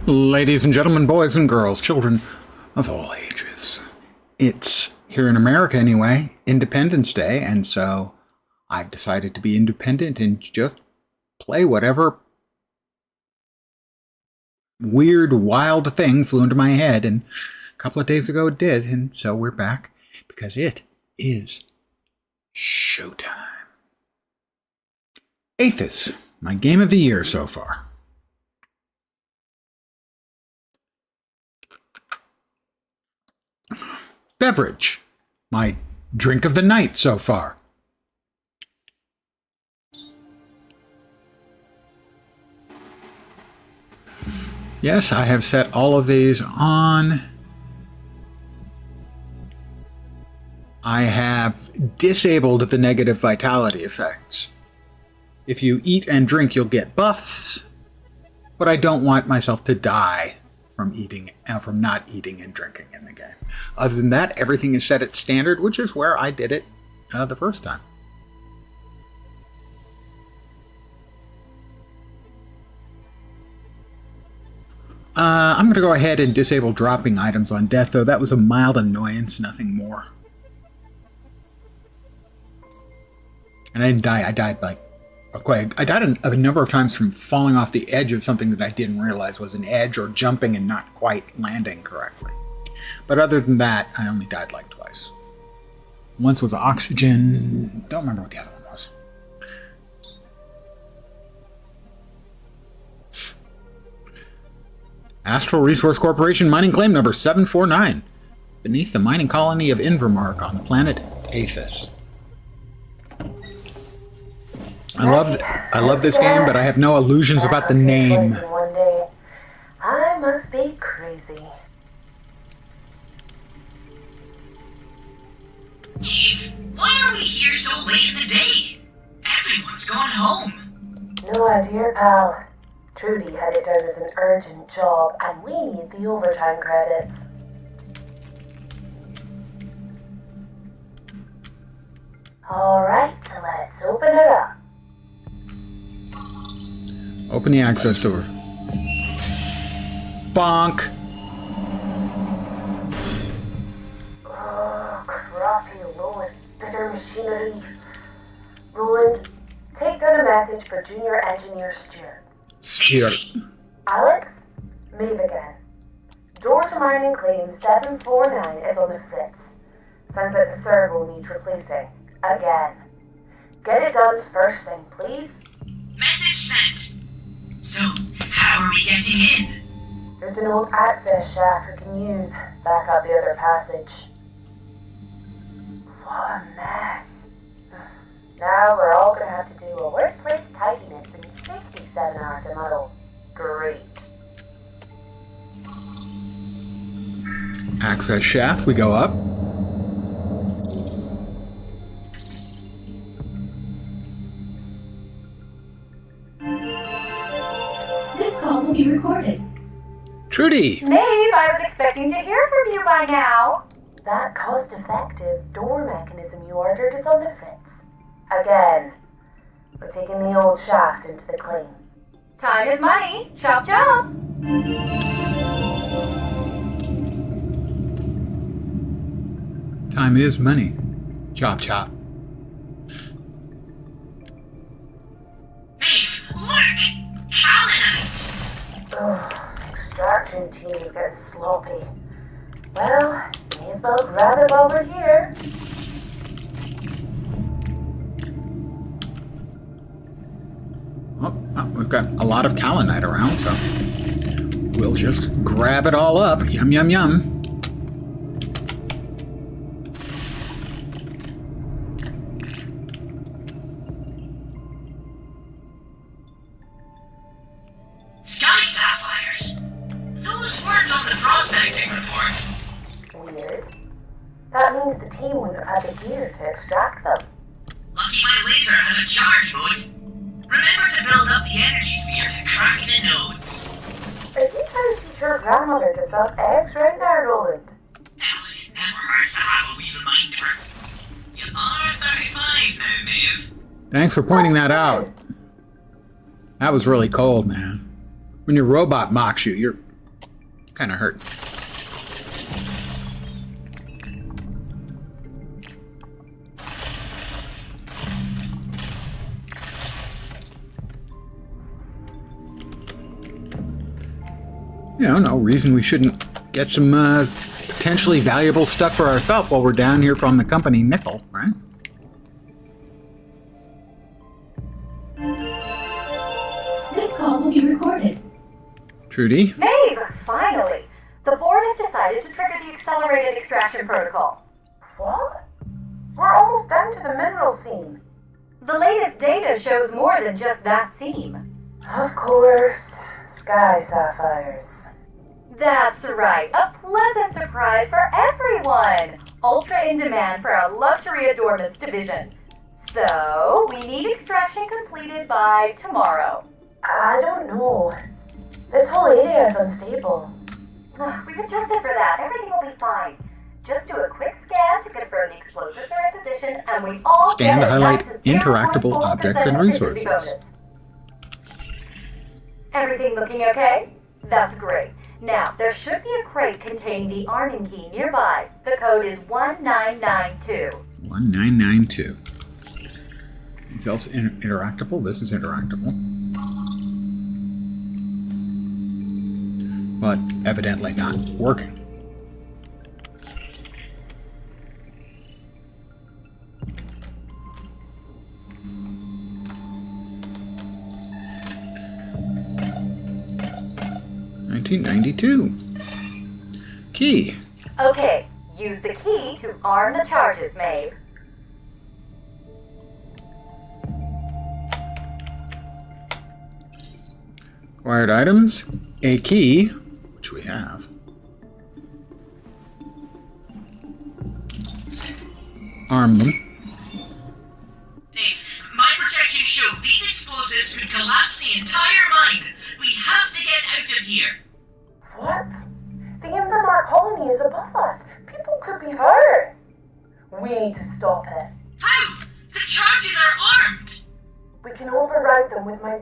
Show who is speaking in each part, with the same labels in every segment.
Speaker 1: Ladies and gentlemen, boys and girls, children of all ages. It's, here in America anyway, Independence Day, and so I've decided to be independent and just play whatever weird, wild thing flew into my head, and a couple of days ago it did, and so we're back because it is showtime. Aethus, my game of the year so far. Beverage, my drink of the night so far. Yes, I have set all of these on. I have disabled the negative vitality effects. If you eat and drink, you'll get buffs, but I don't want myself to die from not eating and drinking in the game. Other than that, everything is set at standard, which is where I did it the first time. I'm going to go ahead and disable dropping items on death, though. That was a mild annoyance, nothing more. And I didn't die. I died I died a number of times from falling off the edge of something that I didn't realize was an edge, or jumping and not quite landing correctly. But other than that, I only died like twice. Once was oxygen. Don't remember what the other one was. Astral Resource Corporation mining claim number 749. Beneath the mining colony of Invermark on the planet Aethus. I love this game, but I have no illusions about the name.
Speaker 2: One day, I must be crazy.
Speaker 3: Eve, why are we here so late in the day? Everyone's gone home.
Speaker 2: No idea, pal. Trudy had it down as an urgent job, and we need the overtime credits. Alright, so let's open it up.
Speaker 1: Open the access door. Bonk!
Speaker 2: Oh, crappy lowest bidder machinery. Roland, take down a message for Junior Engineer Stuart.
Speaker 1: Stuart.
Speaker 2: Alex, move again. Door to mining claim 749 is on the fritz. Sounds like the servo needs replacing. Again. Get it done first thing, please.
Speaker 3: Message sent. So, how are we getting in?
Speaker 2: There's an old access shaft we can use back up the other passage. What a mess. Now we're all gonna have to do a workplace tidiness and safety seminar tomorrow. Great.
Speaker 1: Access shaft, we go up.
Speaker 4: This call will be recorded.
Speaker 1: Trudy!
Speaker 5: Maeve, I was expecting to hear from you by now.
Speaker 2: That cost-effective door mechanism you ordered is on the fritz. Again. We're taking the old shaft into the claim.
Speaker 5: Time is money. Chop chop.
Speaker 1: Time is money. Chop chop.
Speaker 3: Maeve, look! Calamite!
Speaker 2: Ugh, extraction team is getting sloppy. Well, may as well grab it while we're here.
Speaker 1: Oh, we've got a lot of Kalinite around, so we'll just grab it all up. Yum, yum, yum.
Speaker 3: Sky sapphires! Those weren't on the prospecting report.
Speaker 2: Weird. That means the team wouldn't have had the gear to extract them.
Speaker 3: Lucky my laser has a charge mode. Remember to build up the energy sphere to crack the nodes.
Speaker 2: Are you trying to teach your grandmother to suck eggs right now, Roland?
Speaker 3: Hell, it never hurts to have a wee reminder. You are 35 now, Maeve.
Speaker 1: Thanks for pointing that out. That was really cold, man. When your robot mocks you, you're Kind of hurt. No reason we shouldn't get some potentially valuable stuff for ourselves while we're down here from the company nickel, right?
Speaker 4: This call will be recorded.
Speaker 1: Trudy?
Speaker 5: Maeve, finally! The board have decided to trigger the accelerated extraction protocol.
Speaker 2: What? We're almost down to the mineral seam.
Speaker 5: The latest data shows more than just that seam.
Speaker 2: Of course. Sky sapphires.
Speaker 5: That's right, a pleasant surprise for everyone! Ultra in demand for our luxury adornments division. So, we need extraction completed by tomorrow.
Speaker 2: I don't know. This whole area is unstable.
Speaker 5: We've adjusted for that. Everything will be fine. Just do a quick scan to confirm the explosives are in position, and we all
Speaker 1: Scan
Speaker 5: get
Speaker 1: to
Speaker 5: a
Speaker 1: highlight
Speaker 5: max of
Speaker 1: interactable
Speaker 5: 0.4%
Speaker 1: objects and
Speaker 5: efficiency
Speaker 1: resources.
Speaker 5: bonus. Everything looking okay? That's great. Now, there should be a crate containing the arming key nearby. The code is 1992.
Speaker 1: 1992. Anything else interactable? This is interactable. But evidently not working. $1992. Key.
Speaker 5: Okay, use the key to arm the charges, Maeve.
Speaker 1: Acquired items. A key, which we have. Arm them.
Speaker 3: Dave, my projections show these explosives could collapse the entire mine. We have to get out of here.
Speaker 2: What? The Invermark colony is above us. People could be hurt. We need to stop it.
Speaker 3: How? The charges are armed.
Speaker 2: We can override them with my...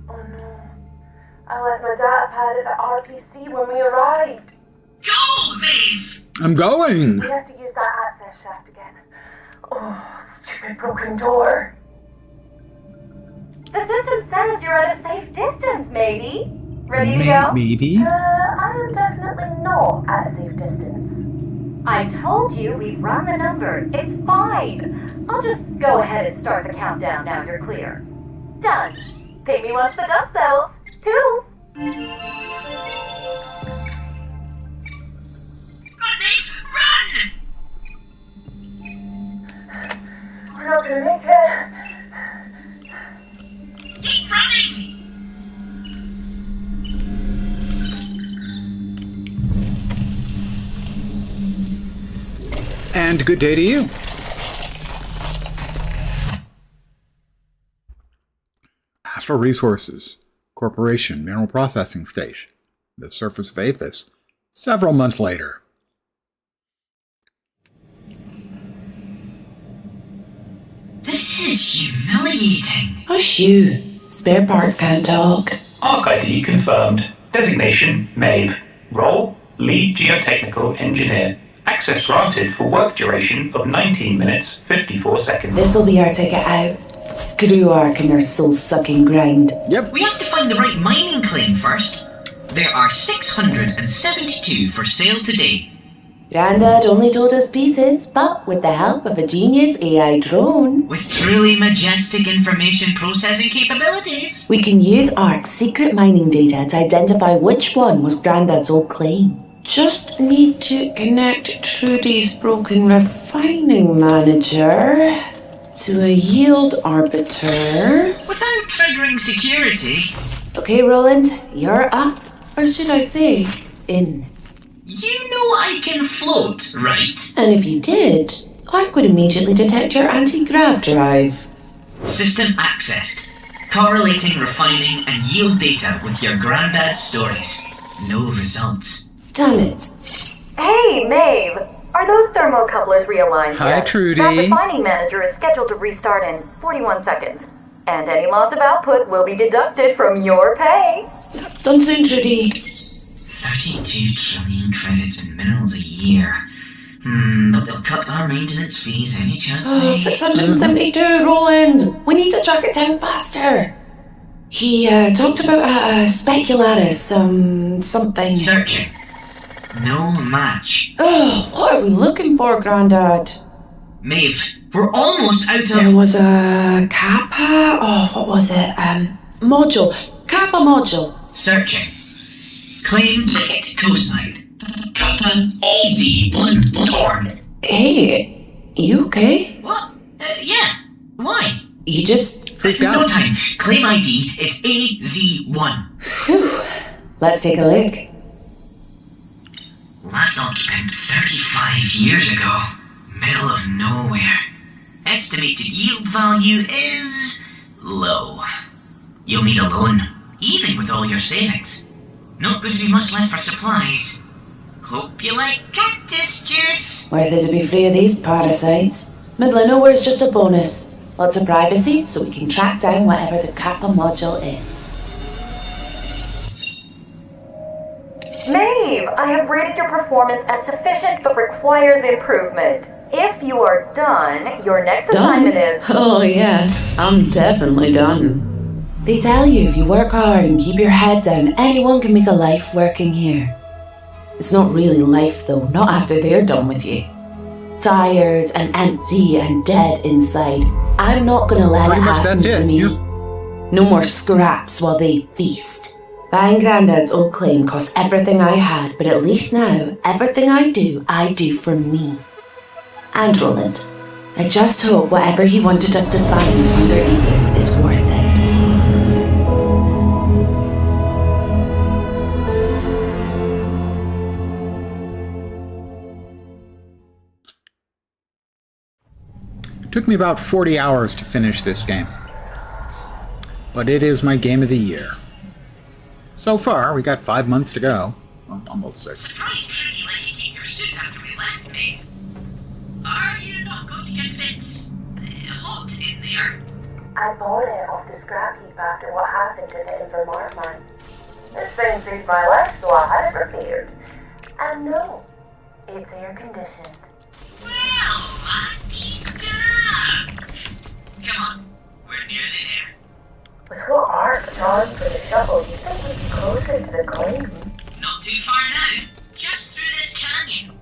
Speaker 2: Oh no. I left my data pad at the RPC when we arrived.
Speaker 3: Go, Maeve!
Speaker 1: I'm going.
Speaker 2: We have to use that access shaft again. Oh, stupid broken door.
Speaker 5: The system says you're at a safe distance, maybe. Ready to go?
Speaker 1: Maybe.
Speaker 2: I am definitely not at a safe distance.
Speaker 5: I told you we've run the numbers. It's fine. I'll just go ahead and start the countdown now you're clear. Done. Pay me once the dust settles. Toodles.
Speaker 3: Run, Maeve! Run!
Speaker 2: We're not gonna make it.
Speaker 3: Keep running!
Speaker 1: And good day to you. Astral Resources Corporation Mineral Processing Station. The surface of Aethus. Several months later.
Speaker 3: This is humiliating.
Speaker 6: Hush you. Spare parts can't talk.
Speaker 7: Arc ID confirmed. Designation, Maeve. Role, Lead Geotechnical Engineer. Access granted for work duration of 19 minutes, 54 seconds.
Speaker 6: This'll be our ticket out. Screw Ark and their soul-sucking grind.
Speaker 1: Yep.
Speaker 3: We have to find the right mining claim first. There are 672 for sale today.
Speaker 6: Grandad only told us pieces, but with the help of a genius AI drone,
Speaker 3: With truly majestic information processing capabilities.
Speaker 6: we can use Ark's secret mining data to identify which one was Grandad's old claim. Just need to connect Trudy's broken refining manager to a yield arbiter.
Speaker 3: Without triggering security.
Speaker 6: Okay, Roland, you're up. Or should I say, in.
Speaker 3: You know I can float, right?
Speaker 6: And if you did, Ark would immediately detect your anti-grav drive.
Speaker 3: System accessed. Correlating refining and yield data with your granddad's stories. No results.
Speaker 6: Damn it.
Speaker 5: Hey, Maeve. Are those thermocouplers realigned
Speaker 1: Hi,
Speaker 5: yet?
Speaker 1: Trudy.
Speaker 5: That refining manager is scheduled to restart in 41 seconds. And any loss of output will be deducted from your pay.
Speaker 6: Done soon, Trudy.
Speaker 3: 32 trillion credits in minerals a year. But they'll cut our maintenance fees any chance
Speaker 6: Oh, 672, Roland! We need to track it down faster. He talked about a speculatus, something.
Speaker 3: Searching. No match.
Speaker 6: Oh, what are we looking for, Grandad?
Speaker 3: Maeve, we're almost out
Speaker 6: There
Speaker 3: of...
Speaker 6: was a Kappa. Oh, what was it? Module. Kappa module.
Speaker 3: Searching. Claim ticket coastline. Kappa AZ1 Torn.
Speaker 6: Hey, you okay?
Speaker 3: What? Yeah. Why?
Speaker 6: You just
Speaker 1: Freaked
Speaker 3: No
Speaker 1: out.
Speaker 3: time. Claim ID is AZ1.
Speaker 6: Whew. Let's take a look.
Speaker 3: Last occupant 35 years ago. Middle of nowhere. Estimated yield value is low. You'll need a loan, even with all your savings. Not going to be much left for supplies. Hope you like cactus juice.
Speaker 6: Worth it to be free of these parasites. Middle of nowhere's just a bonus. Lots of privacy, so we can track down whatever the Kappa module is.
Speaker 5: Maeve, I have rated your performance as sufficient but requires improvement. If you are done, your next assignment is...
Speaker 6: Oh yeah, I'm definitely done. They tell you if you work hard and keep your head down, anyone can make a life working here. It's not really life though, not after they're done with you. Tired and empty and dead inside. I'm not gonna let
Speaker 1: Pretty
Speaker 6: it
Speaker 1: much
Speaker 6: happen
Speaker 1: that's
Speaker 6: to
Speaker 1: it,
Speaker 6: me.
Speaker 1: yeah.
Speaker 6: No more scraps while they feast. Buying Grandad's old claim cost everything I had, but at least now, everything I do for me. And Roland, I just hope whatever he wanted us to find under Aethus is worth it.
Speaker 1: It took me about 40 hours to finish this game. But it is my game of the year. So far, we got 5 months to go. Well, almost 6.
Speaker 3: Surprised Trudy let you keep your suit after we left, Maeve. Are you not going to get a bit hot in there?
Speaker 2: I bought it off the scrap heap after what happened to the Invermart mine. This thing saved my life, so I had it repaired. And no, it's air conditioned.
Speaker 3: Well, la-di-da. Come on, we're nearly there.
Speaker 2: With what arc drawn for the shovel, you'd think we'd be closer to the claim.
Speaker 3: Not too far now, just through this canyon.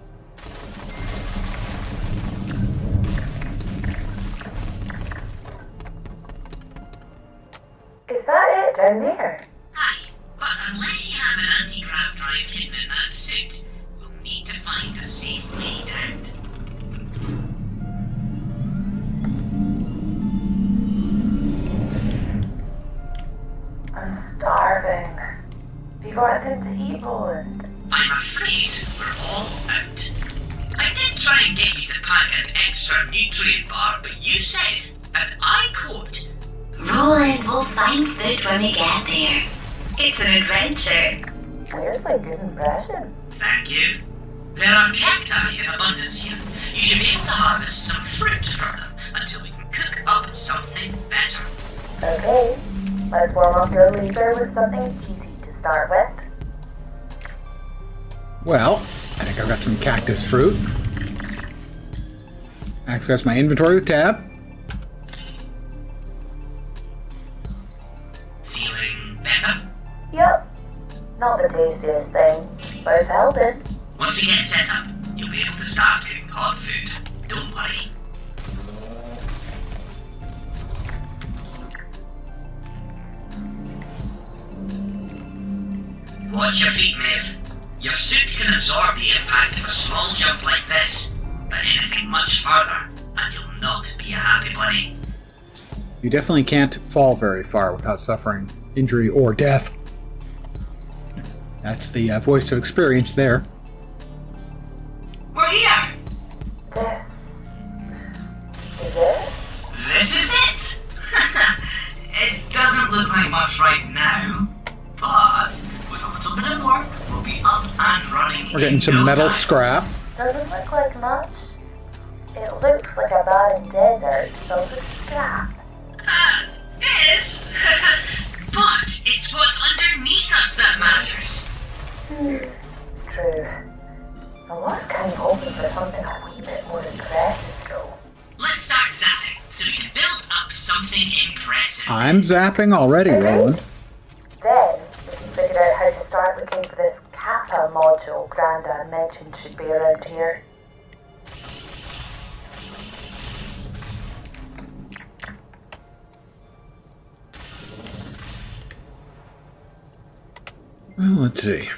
Speaker 2: Is that it down there?
Speaker 3: Aye, but unless you have an anti-grav drive hidden in that suit, we'll need to find a safe way down.
Speaker 2: I'm starving. Have you got anything to eat, Roland?
Speaker 3: I'm afraid we're all out. I did try and get you to pack an extra nutrient bar, but you said, and I quote,
Speaker 4: Roland, we'll find food when we get there. It's an adventure.
Speaker 2: Weirdly good impression.
Speaker 3: thank you. There are cacti in abundance here. You should be able to harvest some fruit from them until we can cook up something better.
Speaker 2: Okay, let's warm up your lever with something easy to start with.
Speaker 1: Well, I think I've got some cactus fruit. Access my inventory with tab.
Speaker 3: Feeling better?
Speaker 2: Yep. Not the tastiest thing, but it's helping.
Speaker 3: Once we get set up, you'll be able to start cooking hot food. Don't worry. Watch your feet, Maeve. Your suit can absorb the impact of a small jump like this, but anything much further, and you'll not be a happy bunny.
Speaker 1: You definitely can't fall very far without suffering injury or death. That's the voice of experience there.
Speaker 3: We're here!
Speaker 2: This is it?
Speaker 3: This is it! It doesn't look like much right now, but with a little bit of work, we'll be up and running.
Speaker 1: We're getting
Speaker 3: in
Speaker 1: some
Speaker 3: no
Speaker 1: metal
Speaker 3: time.
Speaker 1: scrap.
Speaker 2: Doesn't look like much. It looks like a barren desert filled with scrap.
Speaker 3: Is. But it's what's underneath us that matters.
Speaker 2: True. I was kind of hoping for something a wee bit more impressive, though.
Speaker 3: Let's start zapping so we can build up something impressive.
Speaker 1: I'm zapping already, Roland.
Speaker 2: Then, we can figure out how to start looking for this Kappa module Grandad mentioned should be around here.
Speaker 1: Well, let's see.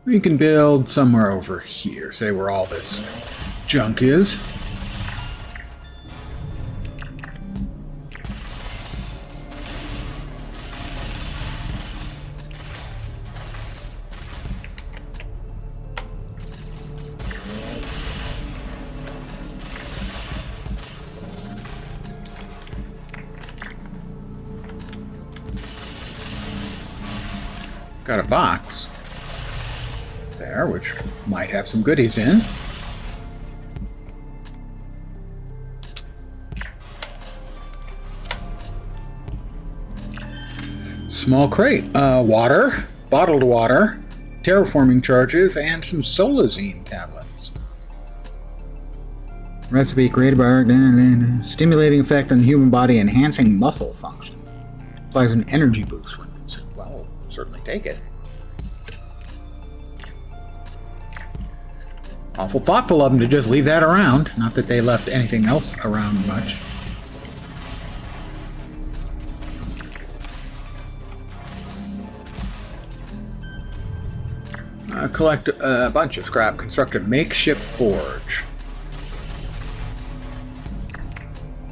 Speaker 1: We can build somewhere over here, say where all this junk is. Got a box there, which might have some goodies in. Small crate. Water, bottled water, terraforming charges, and some solazine tablets. Recipe created by stimulating effect on the human body, enhancing muscle function. Applies an energy boost when consumed. Well, certainly take it. Awful thoughtful of them to just leave that around. Not that they left anything else around much. Collect a bunch of scrap. Construct a makeshift forge.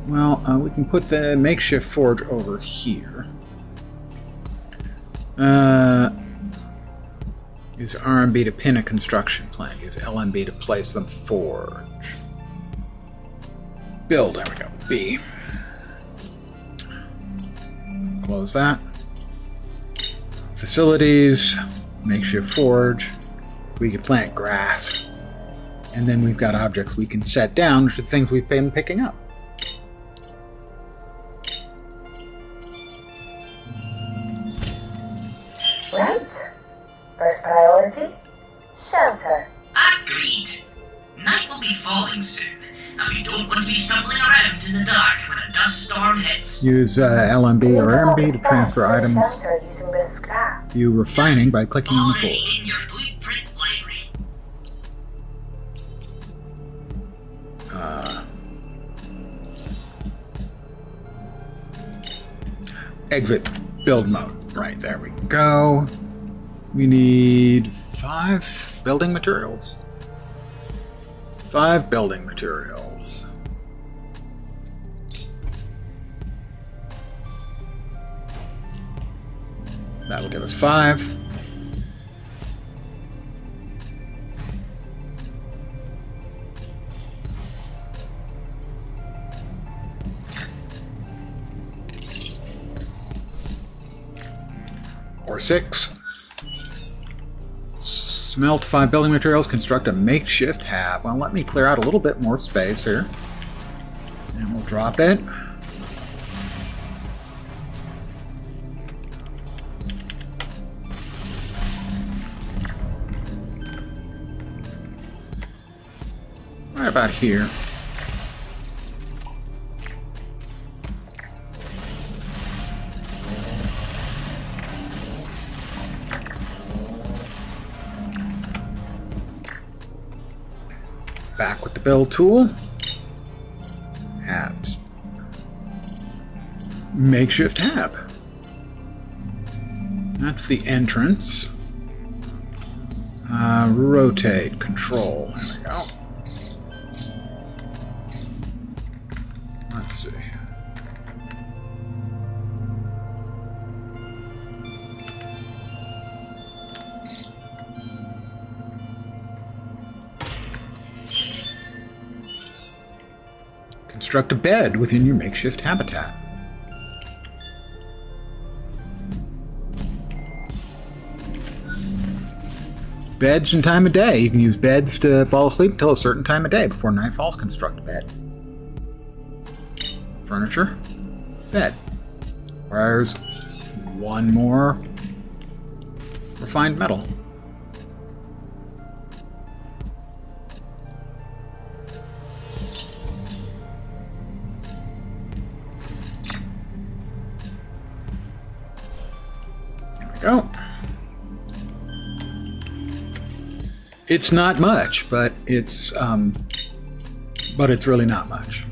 Speaker 1: Well, we can put the makeshift forge over here. Use RMB to pin a construction plant. Use LNB to place the forge. Build, there we go. B. Close that. Facilities, makeshift forge. We can plant grass. And then we've got objects we can set down, which are things we've been picking up.
Speaker 2: Right. First priority, shelter.
Speaker 3: Agreed. Night will be falling soon, and we don't want to be stumbling around in the dark when a dust storm hits.
Speaker 1: Use LMB or RMB to transfer items.
Speaker 2: Shelter using this scrap.
Speaker 1: View refining by clicking on the
Speaker 3: Already
Speaker 1: forge.
Speaker 3: in your blueprint library.
Speaker 1: Exit build mode. Right, there we go. We need 5 building materials. 5 building materials. That'll give us 5. Or 6. Smelt 5 building materials, construct a makeshift hab. Well, let me clear out a little bit more space here. And we'll drop it. Right about here. Back with the build tool. Habs. Makeshift hab. That's the entrance. Rotate, control. There we go. Let's see. Construct a bed within your makeshift habitat. Beds and time of day. You can use beds to fall asleep until a certain time of day. Before night falls, construct a bed. Furniture. Bed. Requires one more Refined metal. There we go. It's not much, but it's really not much.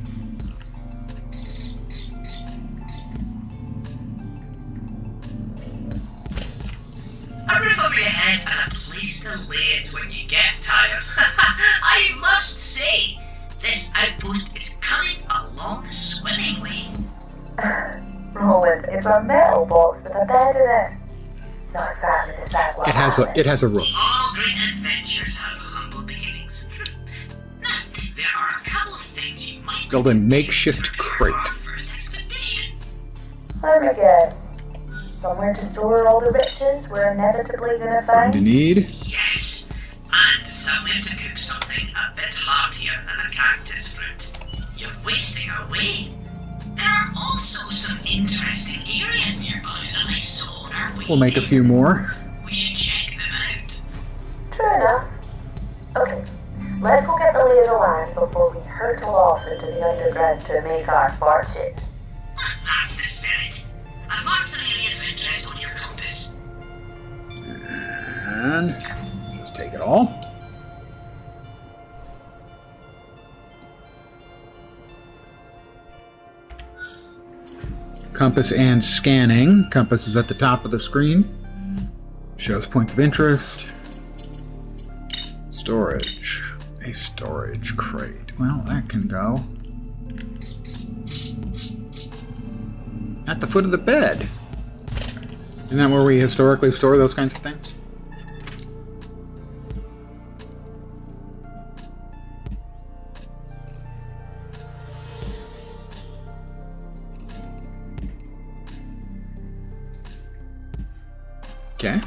Speaker 3: A roof over your head and a place to lay it when you get tired. I must say, this outpost is coming along swimmingly.
Speaker 2: Roland, it's a metal box with a bed in it. It's not exactly the same one.
Speaker 1: It has a roof.
Speaker 3: All great adventures have humble beginnings. Now, there are a couple of things you might
Speaker 1: Build a makeshift crate.
Speaker 3: our first expedition.
Speaker 2: Let me guess. Somewhere to store all the riches we're inevitably gonna
Speaker 1: Going
Speaker 2: find?
Speaker 1: to need
Speaker 3: Yes, and somewhere to cook something a bit heartier than a cactus fruit. You're wasting away. There are also some interesting areas nearby that I saw on our way.
Speaker 1: We'll make a few more.
Speaker 3: We should check them out.
Speaker 2: True enough. Okay, let's go get the lay of the land before we hurtle off into the underground to make our fortune.
Speaker 3: That's the spirit. I've marked some areas of interest on your compass.
Speaker 1: And just take it all. Compass and scanning. Compass is at the top of the screen. Shows points of interest. Storage. A storage crate. Well, that can go at the foot of the bed. Isn't that where we historically store those kinds of things? Okay.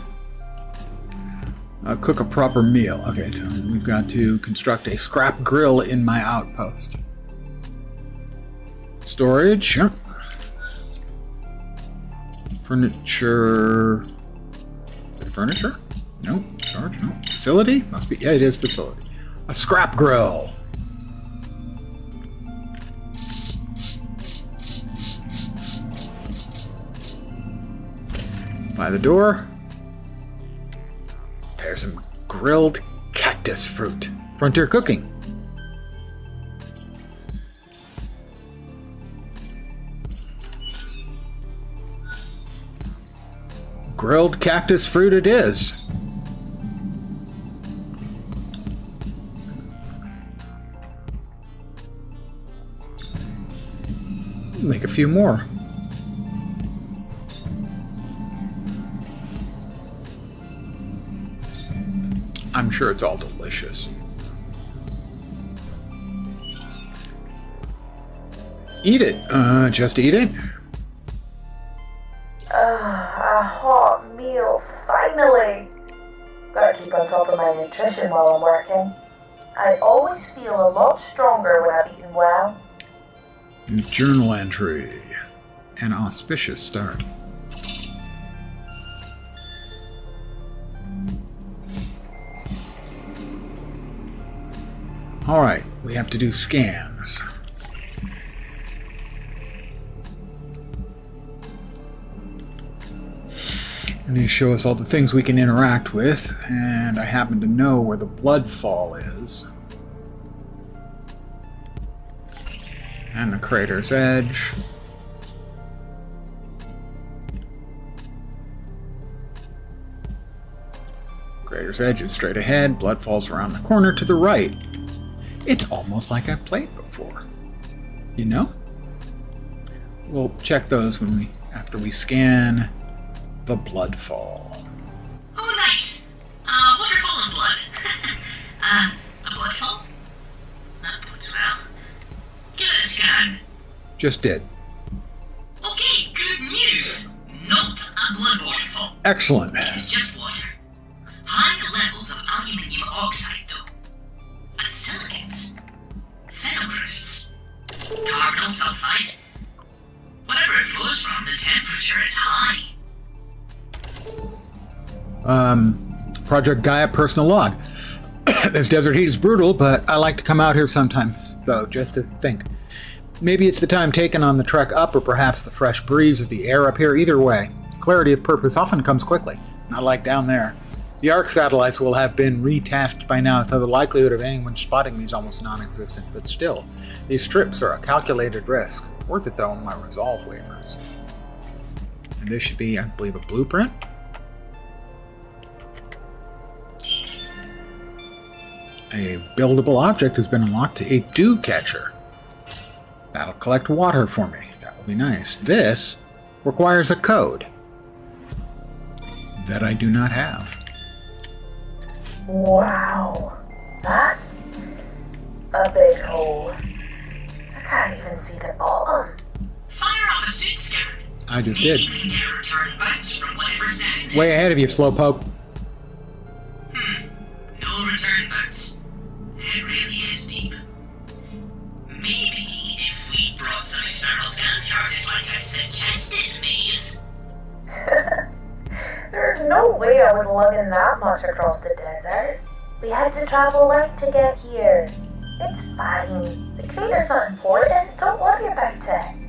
Speaker 1: Cook a proper meal. Okay, so we've got to construct a scrap grill in my outpost. Storage. Yep. Furniture. Is it furniture? No. Storage? No. Facility? Must be. Yeah, it is facility. A scrap grill. By the door. There's some grilled cactus fruit. Frontier cooking. Grilled cactus fruit it is. Make a few more. I'm sure it's all delicious. Eat it. Just eat it.
Speaker 2: A hot meal, finally! Gotta keep on top of my nutrition while I'm working. I always feel a lot stronger when I've eaten well.
Speaker 1: Journal entry. An auspicious start. Alright, we have to do scans. And these show us all the things we can interact with, and I happen to know where the blood fall is. And the crater's edge. Crater's edge is straight ahead, blood falls around the corner to the right. It's almost like I've played before. You know? We'll check those after we scan the blood fall.
Speaker 3: Oh, nice. Waterfall of blood. A blood fall? That bodes well. Give it a scan.
Speaker 1: Just did.
Speaker 3: Okay, good news. Not a blood waterfall.
Speaker 1: Excellent.
Speaker 3: It's just water. High levels of aluminium oxide, though. And silicates. Phenocrysts. Carbonyl sulfide. Whatever it flows from, the temperature is high.
Speaker 1: Project Gaia personal log. This desert heat is brutal, but I like to come out here sometimes, though, just to think. Maybe it's the time taken on the trek up, or perhaps the fresh breeze of the air up here. Either way, clarity of purpose often comes quickly, not like down there. The ARC satellites will have been retasked by now, so the likelihood of anyone spotting me is almost non-existent, but still, these trips are a calculated risk. Worth it, though, on my resolve waivers. And this should be, I believe, a blueprint. A buildable object has been unlocked to a dew catcher. That'll collect water for me. That will be nice. This requires a code that I do not have.
Speaker 2: Wow, that's a big hole. I can't even see the bottom.
Speaker 3: Fire off a suit scan.
Speaker 1: I just
Speaker 3: Maybe
Speaker 1: did.
Speaker 3: you can get a return bounce from whatever's down there.
Speaker 1: Way ahead of you, Slowpoke.
Speaker 3: No return bounce. It really is deep. Maybe if we brought some external scan charges like I suggested, Maeve.
Speaker 2: There's no way I was lugging that much across the desert. We had to travel light to get here. It's fine. The crater's not important. Don't worry about it.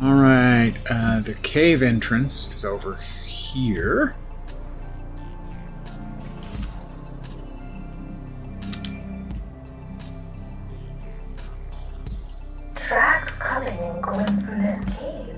Speaker 1: Alright, the cave entrance is over here.
Speaker 2: Tracks coming and going through this cave.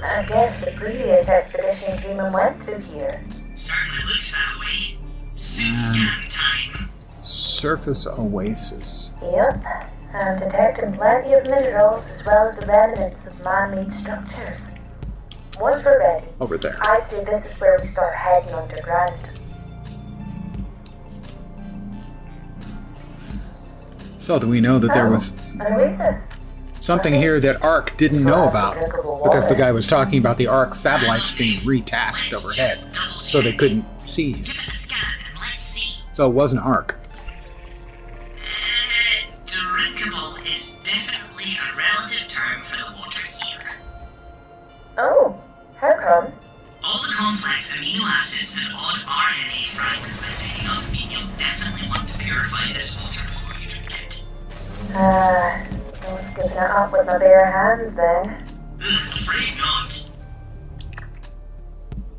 Speaker 2: I guess the previous expedition came and went through here.
Speaker 3: Certainly looks that way. Suit scan time.
Speaker 1: Surface oasis.
Speaker 2: Yep, I'm detecting plenty of minerals as well as the remnants of man-made structures. Once we're ready,
Speaker 1: Over there.
Speaker 2: I'd say this is where we start heading underground.
Speaker 1: So that we know that there was
Speaker 2: An oasis.
Speaker 1: something here that ARC didn't know about, because the guy was talking about the ARC satellites being retasked overhead, so they couldn't see.
Speaker 3: Give it a scan and let's see.
Speaker 1: So it wasn't ARC.
Speaker 3: Drinkable is definitely a relative term for the water here.
Speaker 2: Oh, how come?
Speaker 3: All the complex amino acids and odd RNA fragments I'm picking up mean you'll definitely want to purify this water before you drink it.
Speaker 2: No skipping it up with my bare hands then.
Speaker 3: Afraid not.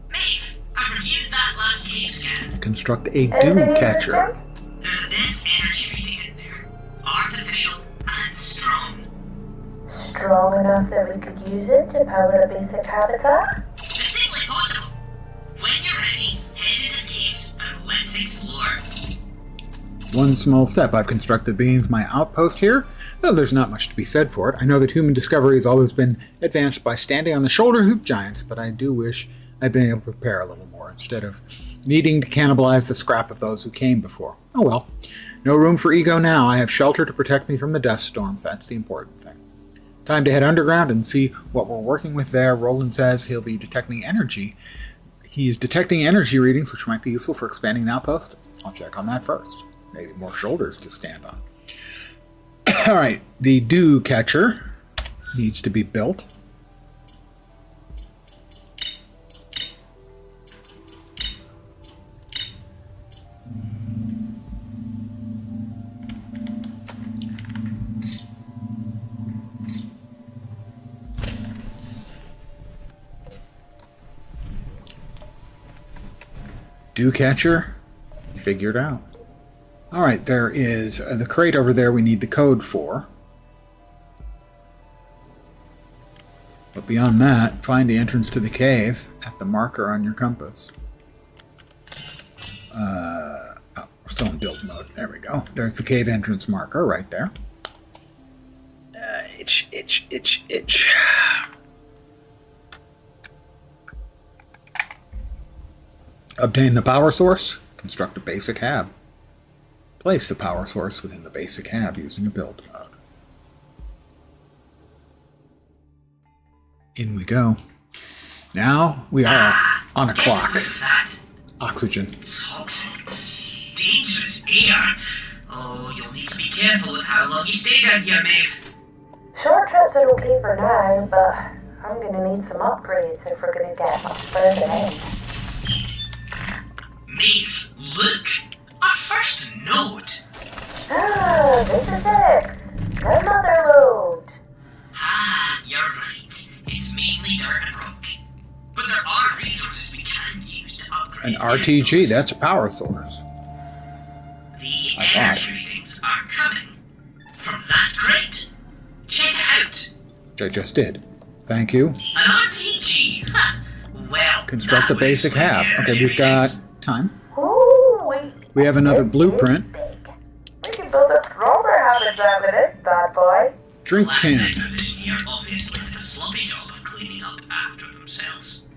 Speaker 3: Maeve, I reviewed that last cave scan.
Speaker 1: Construct a dew
Speaker 2: Anything
Speaker 1: catcher.
Speaker 2: interesting?
Speaker 3: There's a dense energy reading in there. Artificial and strong.
Speaker 2: Strong enough that we could use it to power a basic habitat?
Speaker 3: Distinctly possible. When you're ready, head into the caves and let's explore.
Speaker 1: One small step. I've constructed being my outpost here, though there's not much to be said for it. I know that human discovery has always been advanced by standing on the shoulders of giants, but I do wish I'd been able to prepare a little more, instead of needing to cannibalize the scrap of those who came before. Oh well. No room for ego now. I have shelter to protect me from the dust storms. That's the important thing. Time to head underground and see what we're working with there. Roland says he'll be detecting energy. He is detecting energy readings, which might be useful for expanding the outpost. I'll check on that first. Maybe more shoulders to stand on. Alright, the dew catcher needs to be built. Dew catcher figured out. Alright, there is the crate over there we need the code for. But beyond that, find the entrance to the cave at the marker on your compass. Oh, we're still in build mode. There we go. There's the cave entrance marker right there. Itch. Obtain the power source. Construct a basic hab. Place the power source within the basic hab using a build mode. In we go. Now we are on a clock.
Speaker 3: That
Speaker 1: Oxygen.
Speaker 3: toxic, dangerous here. Oh, you'll need to be careful with how long you stay down here, Maeve.
Speaker 2: Short trips are okay for now, but I'm gonna need some upgrades if we're gonna get much further in.
Speaker 3: Maeve, look! Our first node!
Speaker 2: Ah, this is it! Another load!
Speaker 3: Ah, you're right. It's mainly dirt and rock. But there are resources we can use to upgrade
Speaker 1: An RTG, that's a power source.
Speaker 3: The
Speaker 1: I thought.
Speaker 3: energy readings are coming from that crate. Check it out.
Speaker 1: Which I just did. Thank you.
Speaker 3: An RTG. Ha. Well,
Speaker 1: Construct a
Speaker 3: that
Speaker 1: basic
Speaker 3: was when
Speaker 1: hab.
Speaker 3: the
Speaker 1: Okay,
Speaker 3: energy
Speaker 1: we've got
Speaker 3: readings-
Speaker 1: time.
Speaker 2: Ooh, wait.
Speaker 1: We have another
Speaker 2: This
Speaker 1: blueprint.
Speaker 2: is big. We can build a proper habitat with this bad boy.
Speaker 1: Drink
Speaker 3: Last
Speaker 1: can.
Speaker 3: expedition here obviously did a sloppy job of cleaning up after themselves.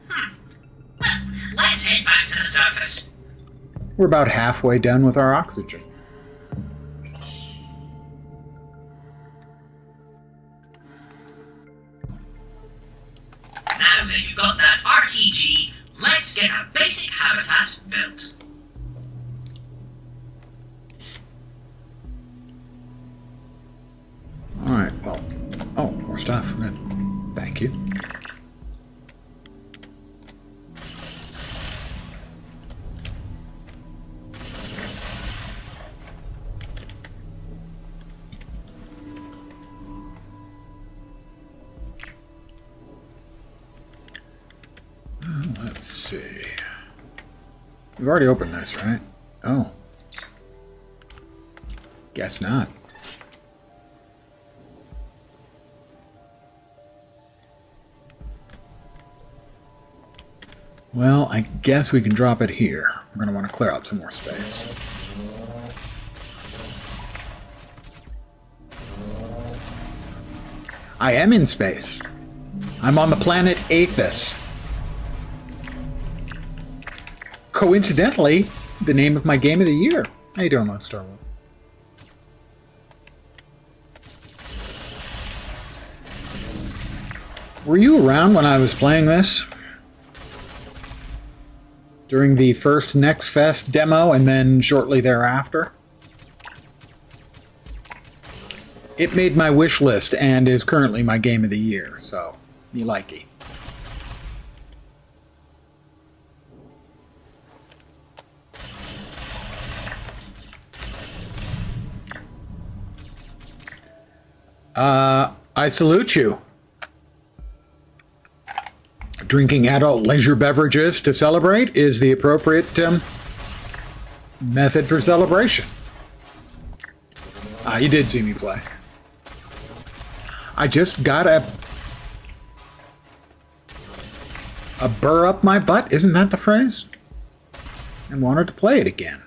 Speaker 3: Well, let's head back to the surface.
Speaker 1: We're about halfway done with our oxygen.
Speaker 3: Now that you've got that RTG, let's get a basic habitat built.
Speaker 1: Alright, well. Oh, more stuff. Good. Thank you. Let's see. We've already opened this, right? Oh. Guess not. Well, I guess we can drop it here. We're going to want to clear out some more space. I am in space. I'm on the planet Aethus. Coincidentally, the name of my game of the year. How you doing, Star Wolf? Were you around when I was playing this? During the first Next Fest demo and then shortly thereafter? It made my wish list and is currently my game of the year, so me likey. I salute you. Drinking adult leisure beverages to celebrate is the appropriate method for celebration. You did see me play. I just got a burr up my butt, isn't that the phrase? And wanted to play it again.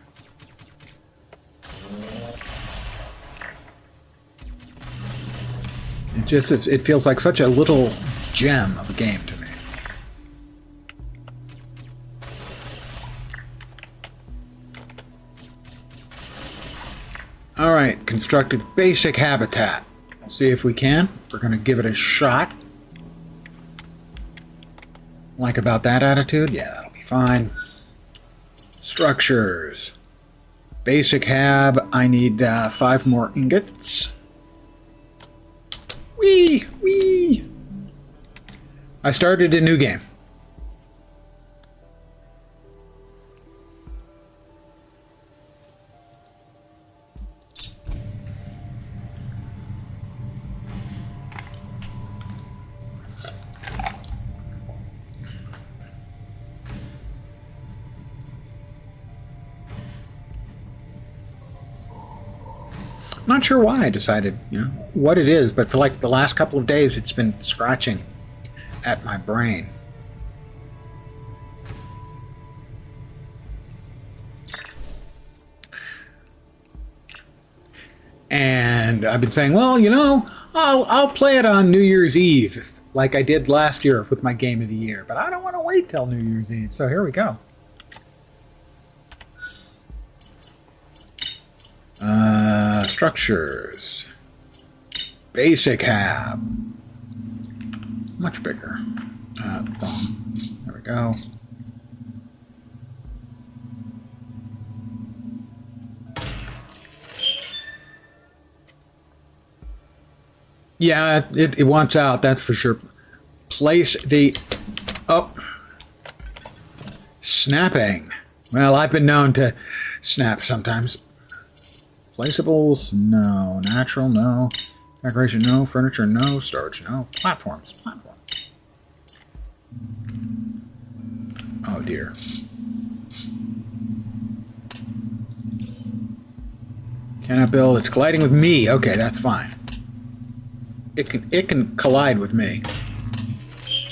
Speaker 1: It feels like such a little gem of a game to me. Alright, constructed basic habitat. We'll see if we can. We're going to give it a shot. Like about that attitude? Yeah, that'll be fine. Structures. Basic hab. I need 5 more ingots. Wee! Wee! I started a new game. Not sure why I decided, what it is, but for like the last couple of days it's been scratching at my brain. And I've been saying, well, I'll play it on New Year's Eve, like I did last year with my game of the year, but I don't want to wait till New Year's Eve, so here we go. Structures. Basic hab. Much bigger. There we go. Yeah, it wants out, that's for sure. Place the... Oh. Snapping. Well, I've been known to snap sometimes. Placeables? No. Natural? No. Decoration? No. Furniture? No. Storage? No. Platforms? Platforms. Oh, dear. Cannot build. It's colliding with me. Okay, that's fine. It can collide with me.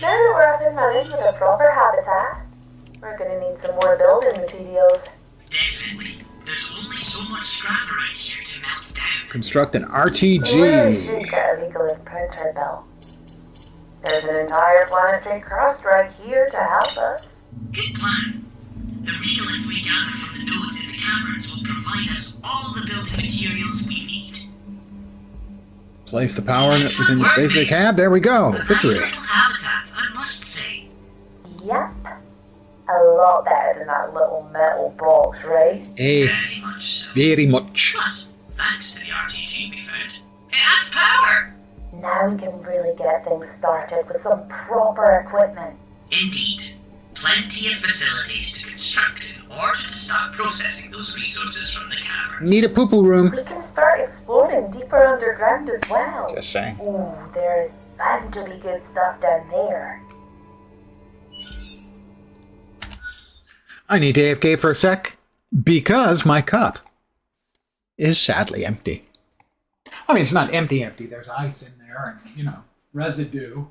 Speaker 2: Now that we're up and running with a proper habitat, we're gonna need some more building materials.
Speaker 3: Definitely. There's only so much scrap around here to melt down.
Speaker 1: Construct an
Speaker 2: We really should
Speaker 1: RTG.
Speaker 2: get a regolith printer built. There's an entire planetary crust right here to help us.
Speaker 3: Good plan. The regolith we gather from the nodes in the caverns will provide us all the building materials we need.
Speaker 1: Place the power within the basic cab. There we go.
Speaker 3: A
Speaker 1: Victory.
Speaker 3: nice little habitat, I must say.
Speaker 2: Yep. A lot better than that little metal box, right?
Speaker 3: Very much so.
Speaker 1: Very much.
Speaker 3: Plus, thanks to the RTG we found, it has power.
Speaker 2: Now we can really get things started with some proper equipment.
Speaker 3: Indeed. Plenty of facilities to construct in order to start processing those resources from the caverns.
Speaker 1: Need a poo-poo room.
Speaker 2: We can start exploring deeper underground as well.
Speaker 1: Just saying.
Speaker 2: Ooh, there is bound to be good stuff down there.
Speaker 1: I need to AFK for a sec because my cup is sadly empty. I mean, it's not empty. There's ice in there and, you know, residue.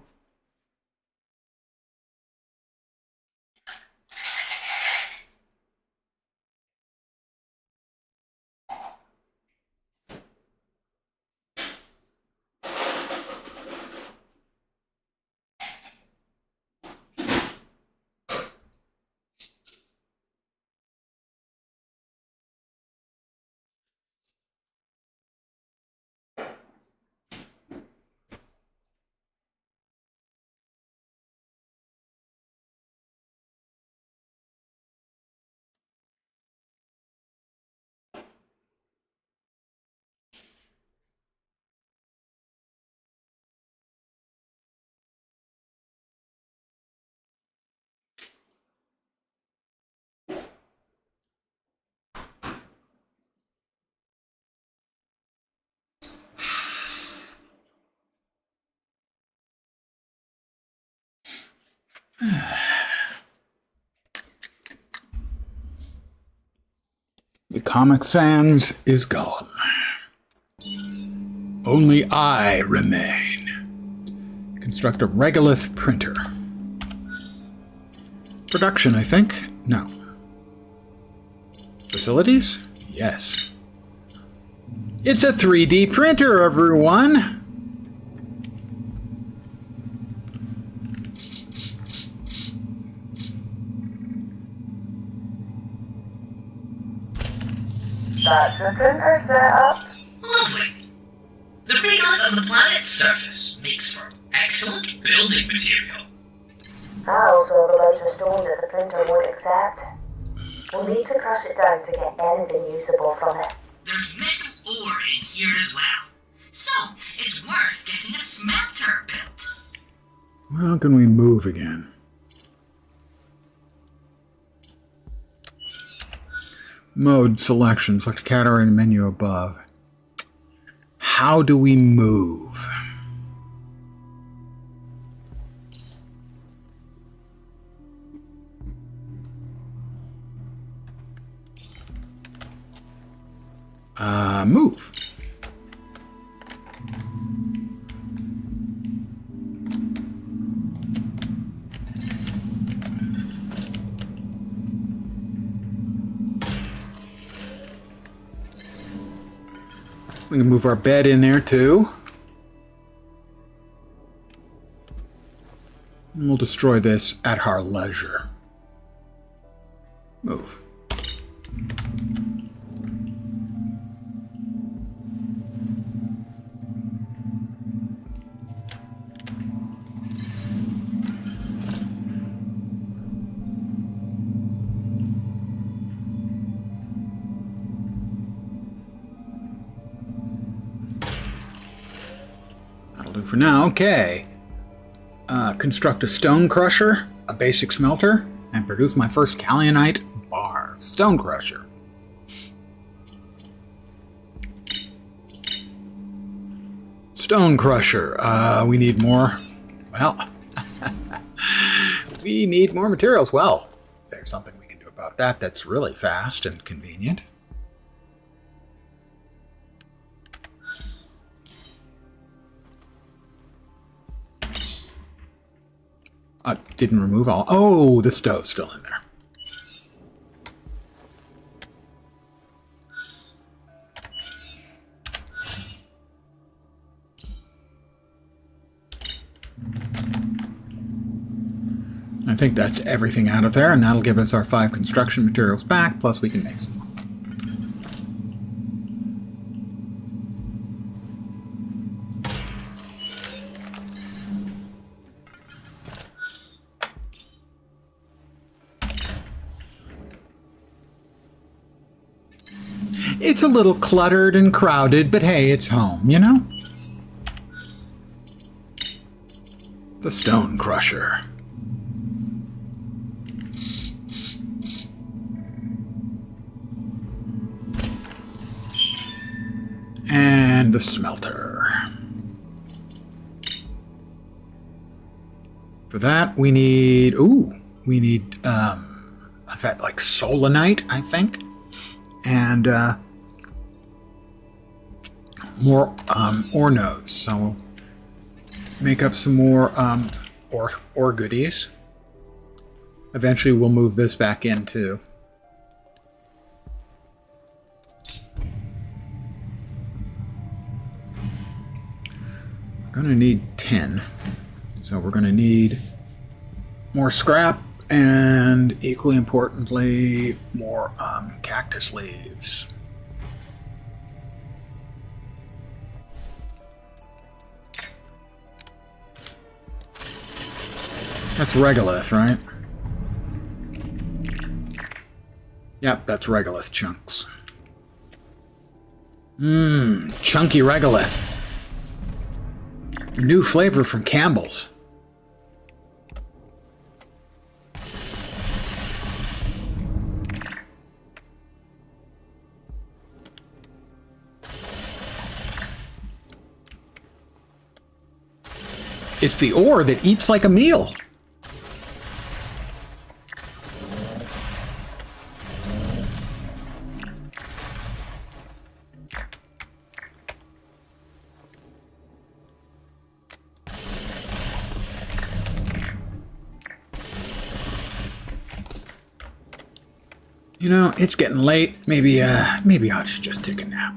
Speaker 1: The Comic Sans is gone. Only I remain. Construct a regolith printer. Production, I think? No. Facilities? Yes. It's a 3D printer, everyone!
Speaker 2: That's the printer setup.
Speaker 3: Lovely. The regolith of the planet's surface makes for excellent building material.
Speaker 2: I also realize the stone that the printer won't accept. We'll need to crush it down to get anything usable from it.
Speaker 3: There's metal ore in here as well. So, it's worth getting a smelter built.
Speaker 1: How can we move again? Mode selection. Select a category in the menu above. How do we move? Move. We can move our bed in there too. And we'll destroy this at our leisure. Move. for now. Okay. Construct a stone crusher, a basic smelter, and produce my first Kaolionite bar. Stone crusher. Stone crusher. We need more. Well, we need more materials. Well, there's something we can do about that that's really fast and convenient. Didn't remove all. Oh, the stove's still in there. I think that's everything out of there, and that'll give us our 5 construction materials back, plus we can make some more. It's a little cluttered and crowded, but hey, it's home, you know? The stone crusher. And the smelter. For that, we need... Ooh, we need... what's that, like solanite, I think? And, more ore nodes, so we'll make up some more ore goodies. Eventually we'll move this back into gonna need 10, so we're gonna need more scrap and equally importantly more cactus leaves. That's regolith, right? Yep, that's regolith chunks. Chunky regolith. New flavor from Campbell's. It's the ore that eats like a meal. You know, it's getting late. Maybe I should just take a nap.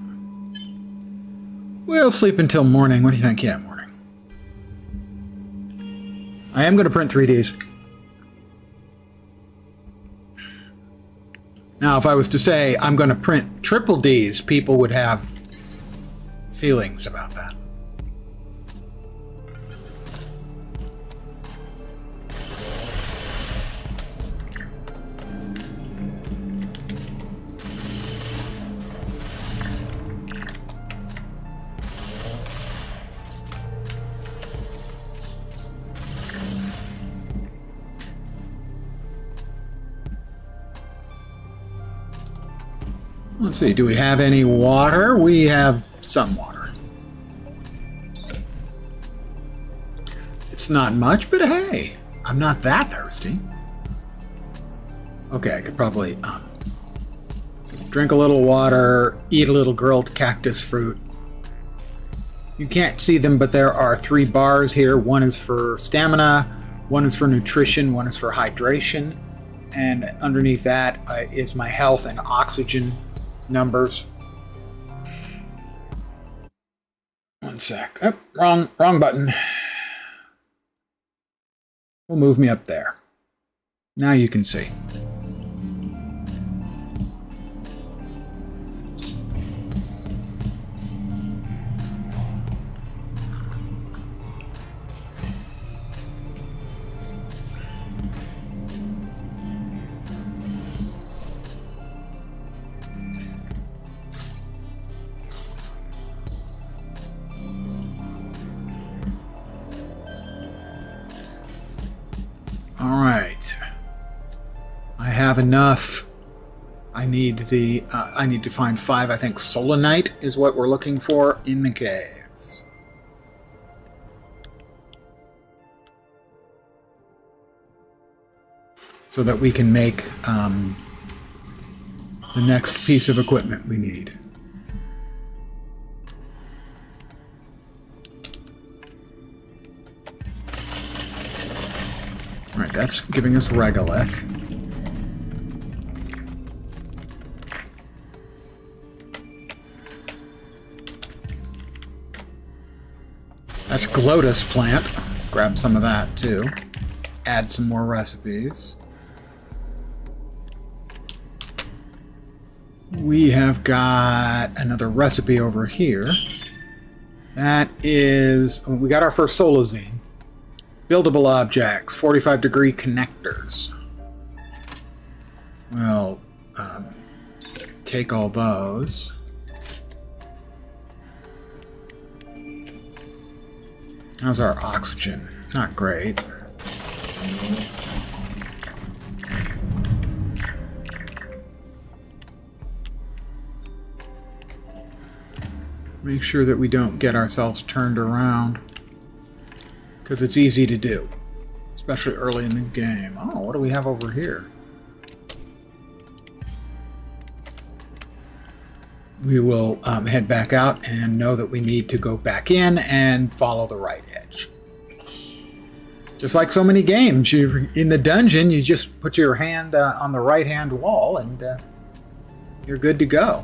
Speaker 1: We'll sleep until morning. What do you think? Yeah, morning. I am going to print 3Ds. Now, if I was to say I'm going to print triple Ds, people would have feelings about that. Let's see, do we have any water? We have some water. It's not much, but hey, I'm not that thirsty. Okay, I could probably drink a little water, eat a little grilled cactus fruit. You can't see them, but there are 3 bars here. One is for stamina, one is for nutrition, one is for hydration, and underneath that is my health and oxygen numbers. One sec. Oh, wrong button. Will move me up there. Now you can see. Alright. I have enough. I need to find 5, I think solanite is what we're looking for in the caves. So that we can make the next piece of equipment we need. Alright, that's giving us regolith. That's Glotus plant. Grab some of that too. Add some more recipes. We have got another recipe over here. That is... we got our first solozine. Buildable objects. 45-degree connectors. Well, take all those. How's our oxygen? Not great. Make sure that we don't get ourselves turned around, because it's easy to do, especially early in the game. Oh, what do we have over here? We will head back out and know that we need to go back in and follow the right edge. Just like so many games, you're in the dungeon, you just put your hand on the right-hand wall and you're good to go.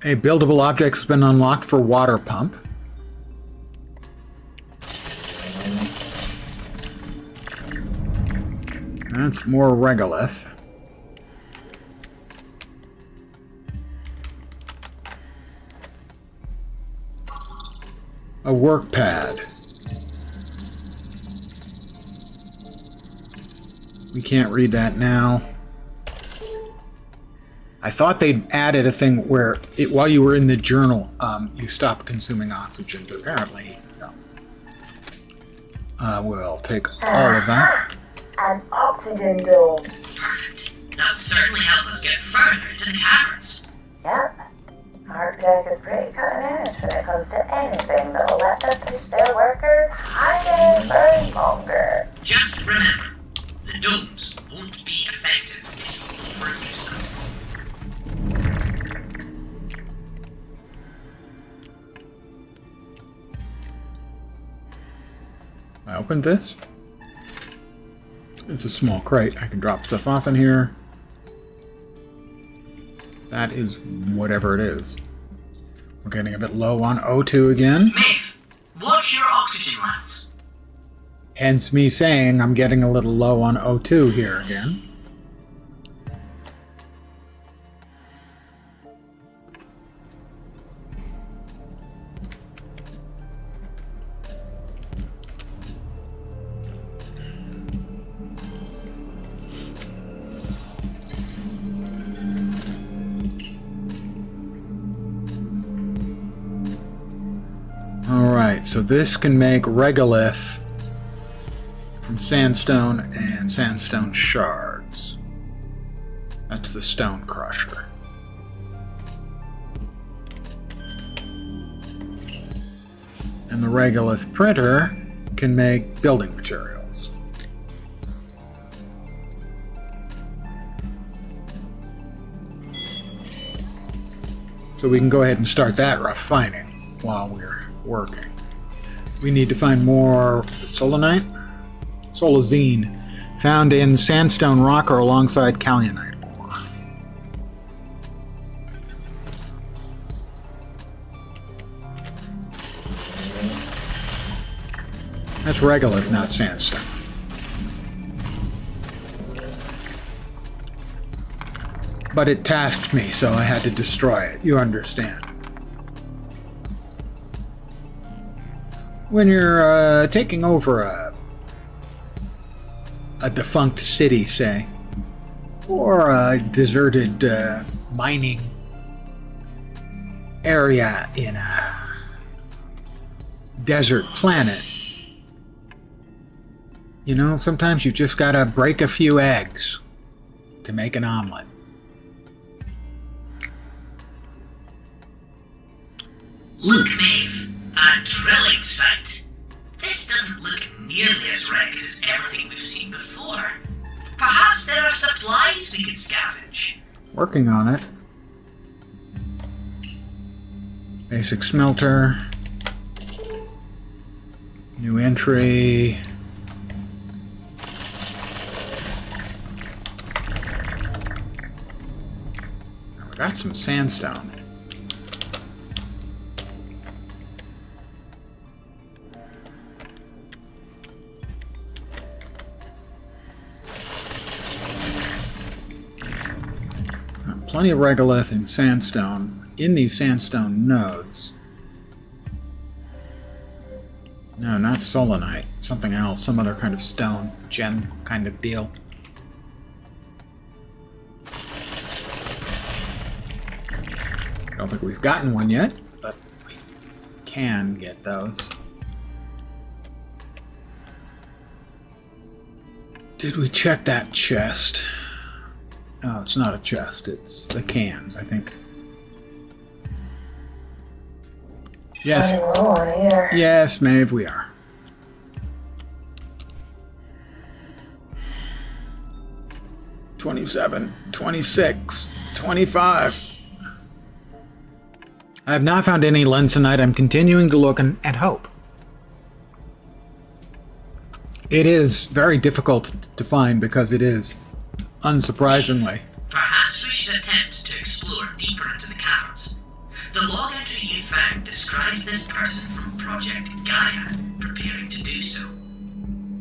Speaker 1: A buildable object has been unlocked for water pump. That's more regolith. A work pad. We can't read that now. I thought they'd added a thing where, while you were in the journal, you stopped consuming oxygen, but apparently, no. We'll take all of that.
Speaker 2: An oxygen dome.
Speaker 3: Perfect. That'll certainly help us get further into the caverns.
Speaker 2: Yep. Arctic is pretty cutting edge when it comes to anything that'll let them push their workers higher for longer.
Speaker 3: Just remember, the domes won't be effective if you overuse them.
Speaker 1: I opened this. It's a small crate. I can drop stuff off in here. That is whatever it is. We're getting a bit low on O2 again.
Speaker 3: Maeve, watch your oxygen levels.
Speaker 1: Hence me saying I'm getting a little low on O2 here again. Alright, so this can make regolith from sandstone and sandstone shards. That's the stone crusher. And the regolith printer can make building materials. So we can go ahead and start that refining while we're working. We need to find more solanite? Solazine, found in sandstone rock or alongside kaolinite ore. That's regolith, not sandstone. But it tasked me, so I had to destroy it. You understand. When you're taking over a defunct city, say, or a deserted mining area in a desert planet, you know, sometimes you just gotta break a few eggs to make an omelet.
Speaker 3: Look, Maeve, a drilling site. This doesn't look nearly as wrecked as everything we've seen before. Perhaps there are supplies we could scavenge.
Speaker 1: Working on it. Basic smelter. New entry. We got some sandstone. Plenty of regolith and sandstone in these sandstone nodes. No, not solanite. Something else. Some other kind of stone. Gem kind of deal. I don't think we've gotten one yet, but we can get those. Did we check that chest? Oh, it's not a chest, it's the cans, I think. Yes.
Speaker 2: Running low on air.
Speaker 1: Yes, Maeve, we are. $27, $26, $25. I have not found any lensinite. I'm continuing to look and hope. It is very difficult to find because it is, unsurprisingly.
Speaker 3: Perhaps we should attempt to explore deeper into the caverns. The log entry you found describes this person from Project Gaia preparing to do so.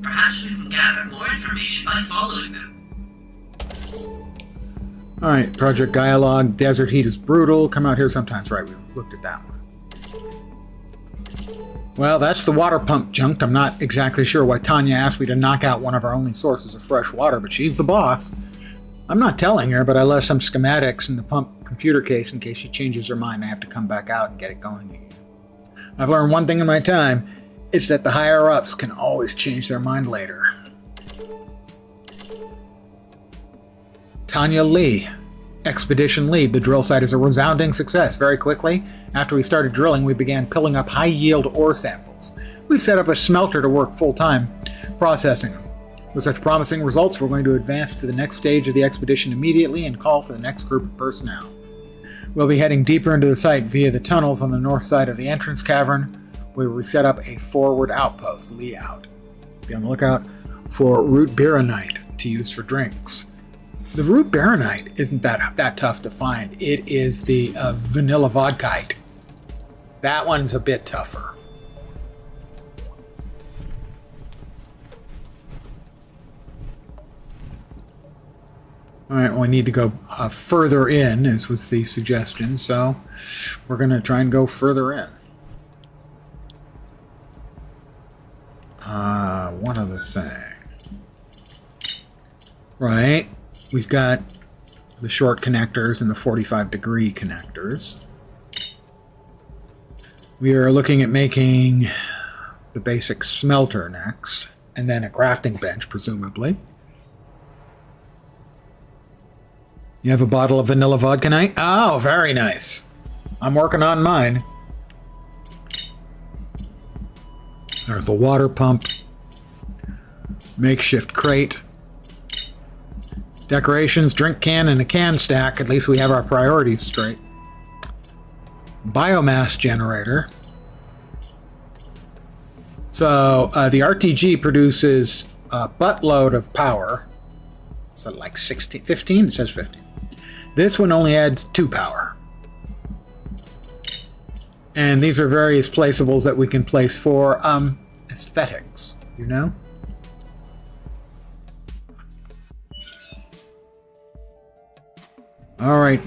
Speaker 3: Perhaps we can gather more information by following them.
Speaker 1: Alright, Project Gaia log. Desert heat is brutal. Come out here sometimes. Right, we looked at that one. Well, that's the water pump junked. I'm not exactly sure why Tanya asked me to knock out one of our only sources of fresh water, but she's the boss. I'm not telling her, but I left some schematics in the pump computer case in case she changes her mind. I have to come back out and get it going again. I've learned one thing in my time. It's that the higher-ups can always change their mind later. Tanya Lee, Expedition Lead. The drill site is a resounding success. Very quickly, after we started drilling, we began pilling up high-yield ore samples. We've set up a smelter to work full-time, processing them. With such promising results, we're going to advance to the next stage of the expedition immediately and call for the next group of personnel. We'll be heading deeper into the site via the tunnels on the north side of the entrance cavern, where we set up a forward outpost, Lee out. Be on the lookout for root baronite to use for drinks. The root baronite isn't that tough to find. It is the vanilla vodkite. That one's a bit tougher. Alright, well, we need to go further in, as was the suggestion, so we're going to try and go further in. One other thing. Right, we've got the short connectors and the 45-degree connectors. We are looking at making the basic smelter next, and then a crafting bench, presumably. You have a bottle of vanilla vodka night? Oh, very nice. I'm working on mine. There's the water pump. Makeshift crate. Decorations, drink can, and a can stack. At least we have our priorities straight. Biomass generator. So, the RTG produces a buttload of power. So like 16, 15? It says 15. This one only adds 2 power. And these are various placeables that we can place for aesthetics, you know? Alright.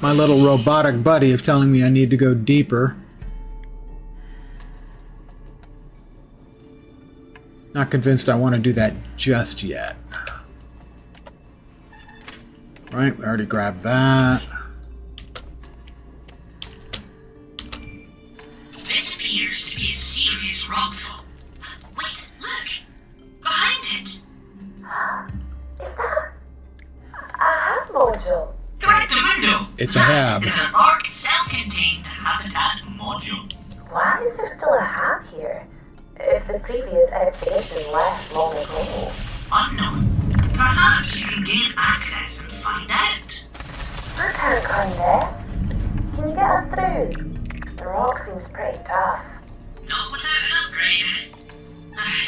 Speaker 1: My little robotic buddy is telling me I need to go deeper. Not convinced I want to do that just yet. Right, we already grabbed that.
Speaker 3: This appears to be a serious rockfall. Wait, look! Behind it!
Speaker 2: Is that a hab module?
Speaker 3: Correct the window!
Speaker 1: It's a hab.
Speaker 3: This is an ARC self-contained habitat module.
Speaker 2: Why is there still a hab here? If the previous expedition left long ago.
Speaker 3: Unknown. Perhaps you can gain access and find out.
Speaker 2: I can't climb this. Can you get us through? The rock seems pretty tough.
Speaker 3: Not without an upgrade.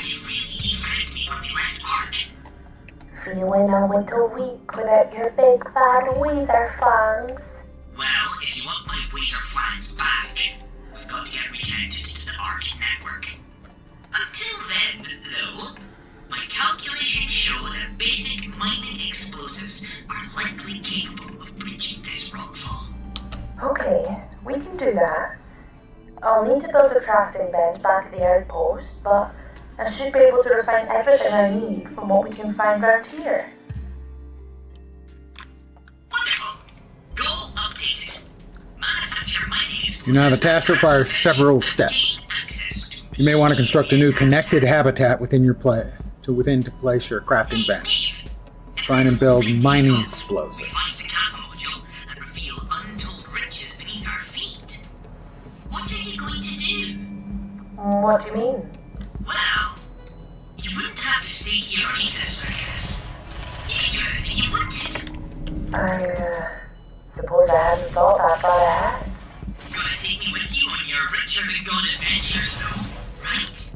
Speaker 3: You really defragged me when we left ARC.
Speaker 2: Feeling a little weak without your big bad weezer fangs.
Speaker 3: Well, if you want my Weezer flanks back, we've got to get reconnected to the ARC network. Until then, though, my calculations show that basic mining explosives are likely capable of breaching this rockfall.
Speaker 2: Okay, we can do that. I'll need to build a crafting bench back at the outpost, but I should be able to refine everything I need from what we can find around here.
Speaker 3: Wonderful. Goal updated. Manufacture mining explosives.
Speaker 1: You know, the task requires several steps. You may want to construct a new connected habitat within your to place your crafting bench. Find and build mining explosives.
Speaker 3: Find the cap module and reveal untold riches beneath our feet. What are you going to do?
Speaker 2: What do you mean?
Speaker 3: Well, you wouldn't have to stay here or Aethus, I guess. You could do anything you wanted.
Speaker 2: I suppose I hadn't thought that far ahead.
Speaker 3: Gonna take me with you on your richer than God adventures, though, right?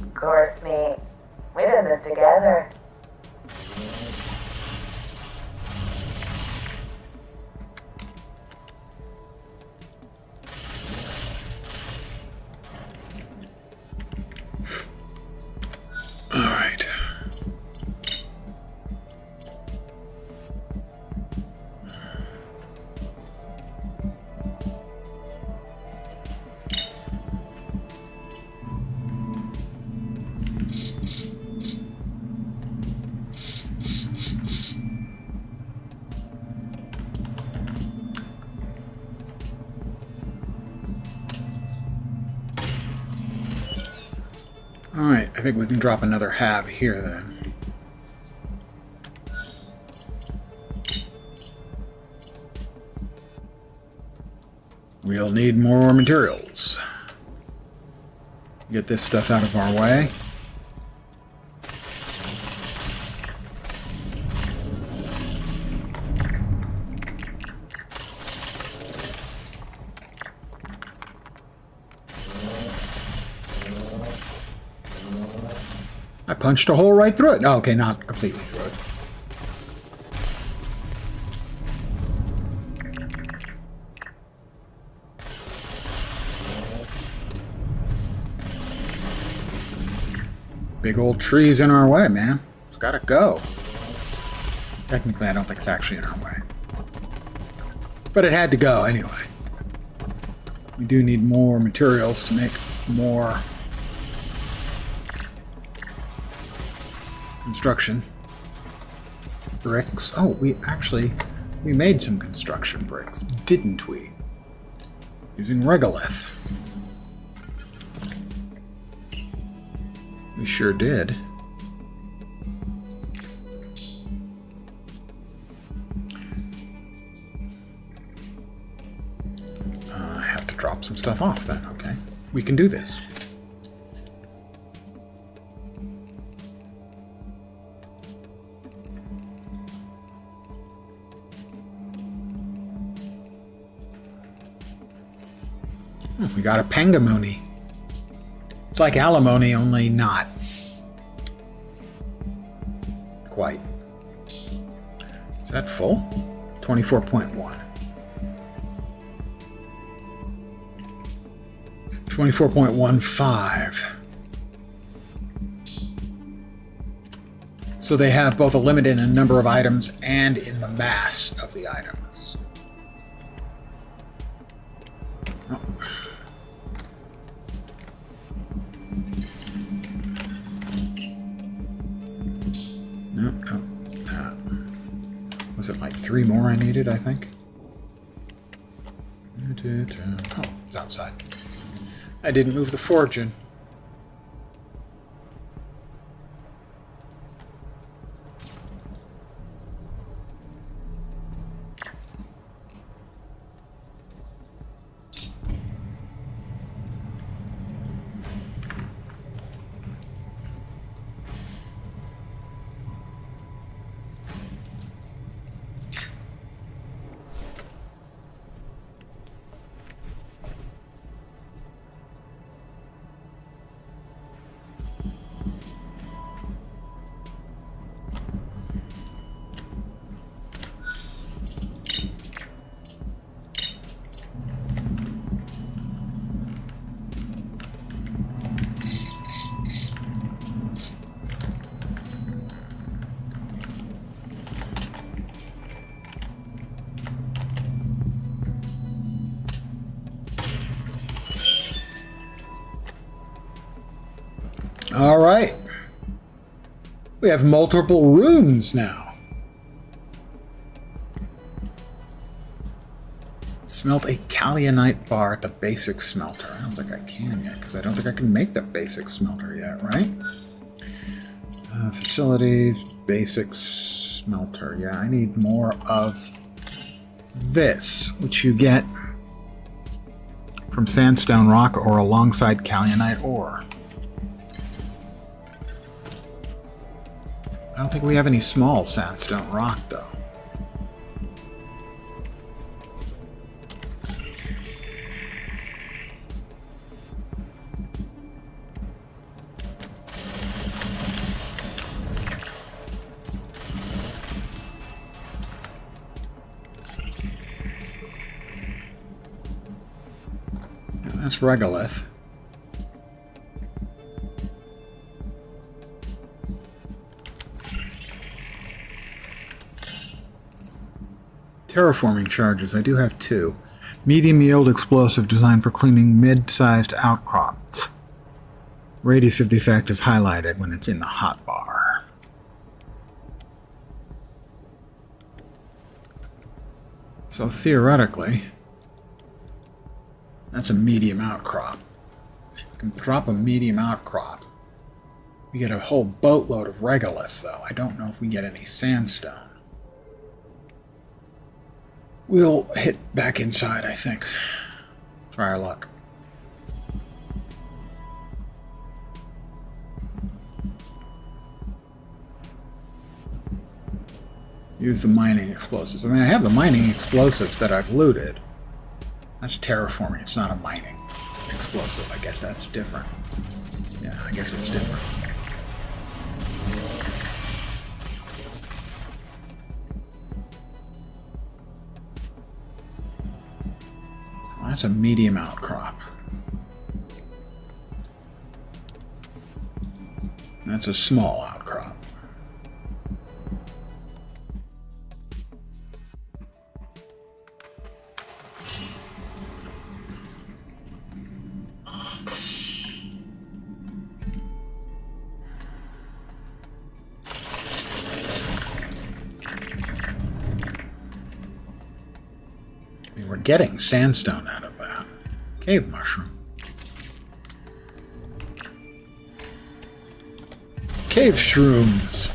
Speaker 2: Of course, mate. We're in this together.
Speaker 1: All right. Alright, I think we can drop another hab here then. We'll need more materials. Get this stuff out of our way. I punched a hole right through it. Oh, okay, not completely through it. Big old trees in our way, man. It's gotta go. Technically, I don't think it's actually in our way. But it had to go anyway. We do need more materials to make more construction bricks. Oh, we made some construction bricks, didn't we? Using regolith. We sure did. I have to drop some stuff off then, okay? We can do this. We got a pangamony. It's like alimony, only not quite. Is that full? 24.1. 24.15. So they have both a limit in a number of items and in the mass of the items. Oh. Was it like 3 more I needed, I think? Oh, it's outside. I didn't move the forge in. All right. We have multiple rooms now. Smelt a kaolinite bar at the basic smelter. I don't think I can yet, because I don't think I can make the basic smelter yet, right? Facilities, basic smelter. Yeah, I need more of this, which you get from sandstone rock or alongside kaolinite ore. I don't think we have any small sandstone rock, though. Yeah, that's regolith. Terraforming charges. I do have 2. Medium yield explosive designed for cleaning mid-sized outcrops. Radius of the effect is highlighted when it's in the hotbar. So theoretically, that's a medium outcrop. You can drop a medium outcrop. We get a whole boatload of regolith, though. I don't know if we get any sandstone. We'll hit back inside, I think. Try our luck. Use the mining explosives. I mean, I have the mining explosives that I've looted. That's terraforming. It's not a mining explosive. I guess that's different. Yeah, I guess it's different. That's a medium outcrop. That's a small outcrop. We're getting sandstone out of that. Cave mushroom. Cave shrooms.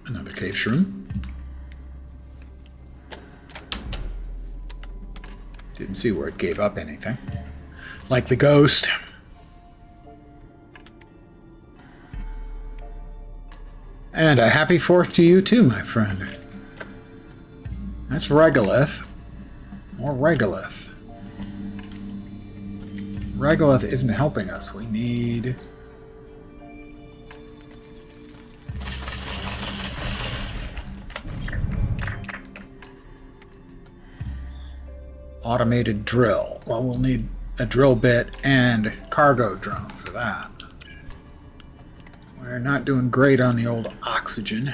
Speaker 1: Another cave shroom. Didn't see where it gave up anything. Like the ghost. And a happy 4th to you too, my friend. That's regolith. More regolith. Regolith isn't helping us. We need... automated drill. Well, we'll need a drill bit and cargo drone for that. We're not doing great on the old oxygen.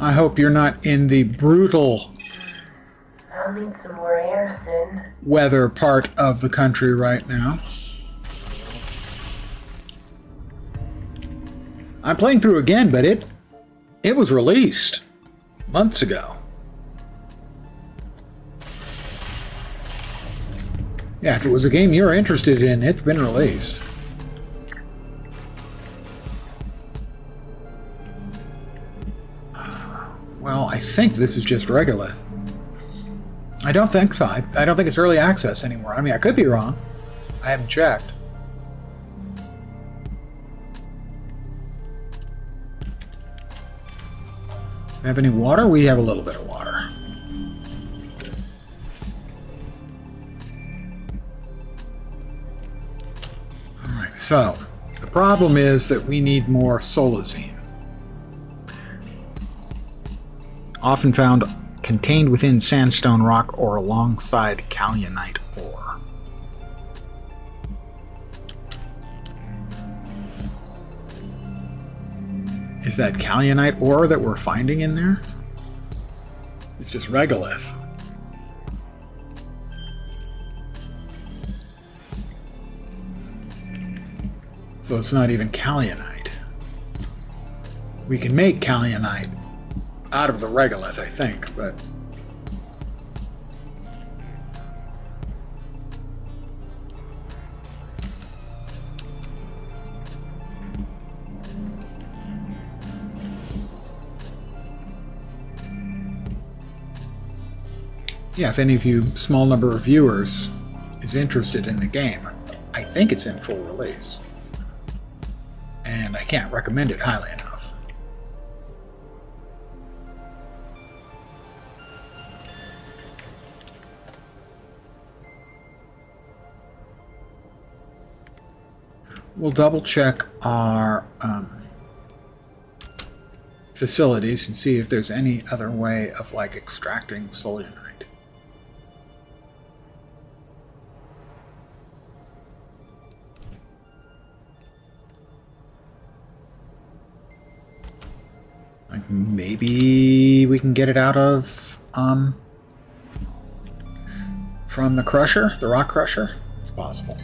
Speaker 1: I hope you're not in the brutal
Speaker 2: I'll need some more air soon.
Speaker 1: weather part of the country right now. I'm playing through again, but it was released months ago. Yeah, if it was a game you're interested in, it's been released. Well, I think this is just regular. I don't think so. I don't think it's early access anymore. I mean, I could be wrong. I haven't checked. Have any water? We have a little bit of water. Alright, so the problem is that we need more solazine. Often found contained within sandstone rock or alongside kaolinite ore. Is that kaolinite ore that we're finding in there? It's just regolith. So it's not even kaolinite. We can make kaolinite out of the regolith, I think, but yeah, if any of you small number of viewers is interested in the game, I think it's in full release. And I can't recommend it highly enough. We'll double check our facilities and see if there's any other way of like extracting solionite. Like maybe we can get it out of from the crusher, the rock crusher. It's possible.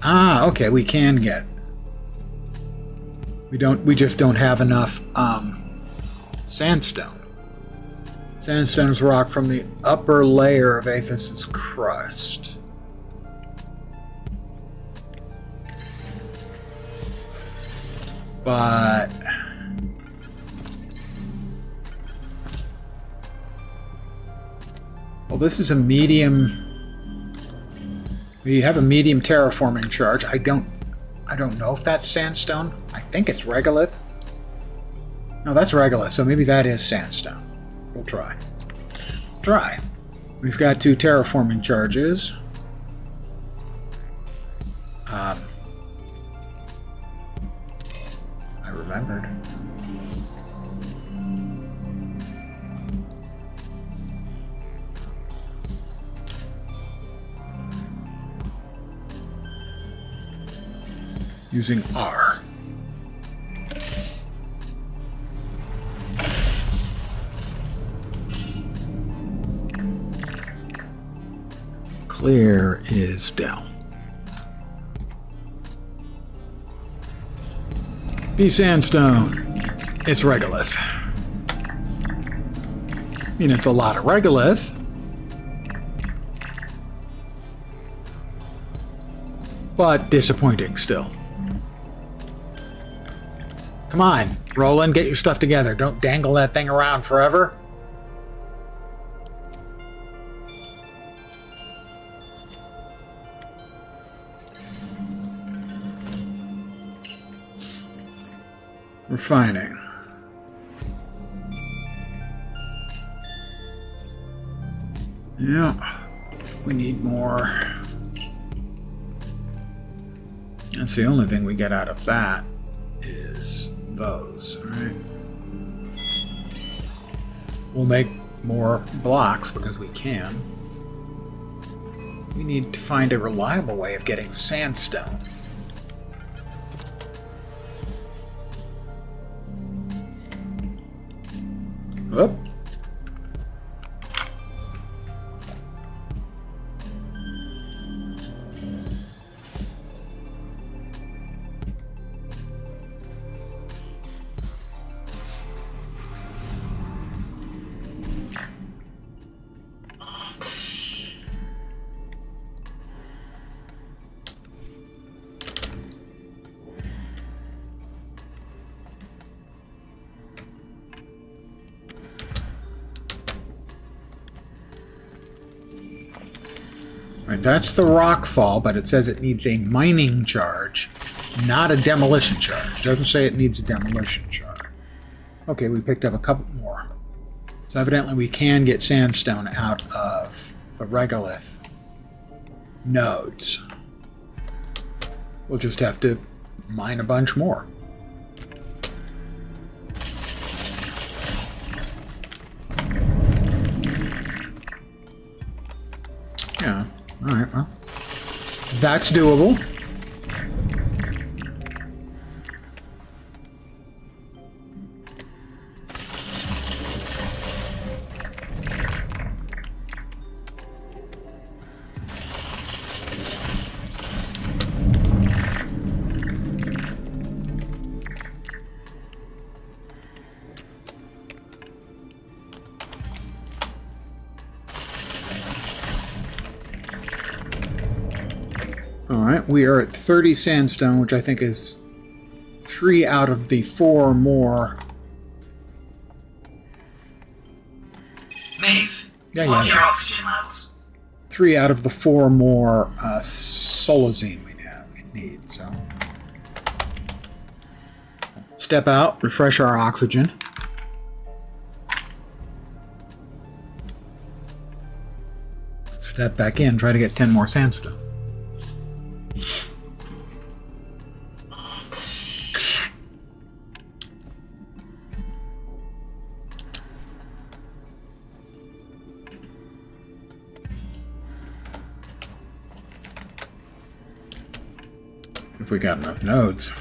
Speaker 1: Ah, okay, we can get. We just don't have enough sandstone. Sandstone is rock from the upper layer of Aethus's crust. But well, this is a medium. We have a medium terraforming charge. I don't know if that's sandstone. I think it's regolith. No, that's regolith, so maybe that is sandstone. We'll try. Try. We've got 2 terraforming charges. I remembered. Using R. Clear is Del. B sandstone. It's regolith. I mean, it's a lot of regolith. But disappointing still. Come on, Roland, get your stuff together. Don't dangle that thing around forever. Refining. Yeah, we need more. That's the only thing we get out of that is those, right? We'll make more blocks because we can. We need to find a reliable way of getting sandstone. Whoop. Right, that's the rock fall, but it says it needs a mining charge, not a demolition charge. It doesn't say it needs a demolition charge. Okay, we picked up a couple more. So evidently we can get sandstone out of the regolith nodes. We'll just have to mine a bunch more. Yeah. Alright, well, that's doable. Alright, we are at 30 sandstone, which I think is 3 out of the 4 more.
Speaker 3: Maeve,
Speaker 1: Yeah,
Speaker 3: what are
Speaker 1: yeah.
Speaker 3: your oxygen levels?
Speaker 1: 3 out of the 4 more solazine we need, so. Step out, refresh our oxygen. Step back in, try to get 10 more sandstone. If we got enough nodes.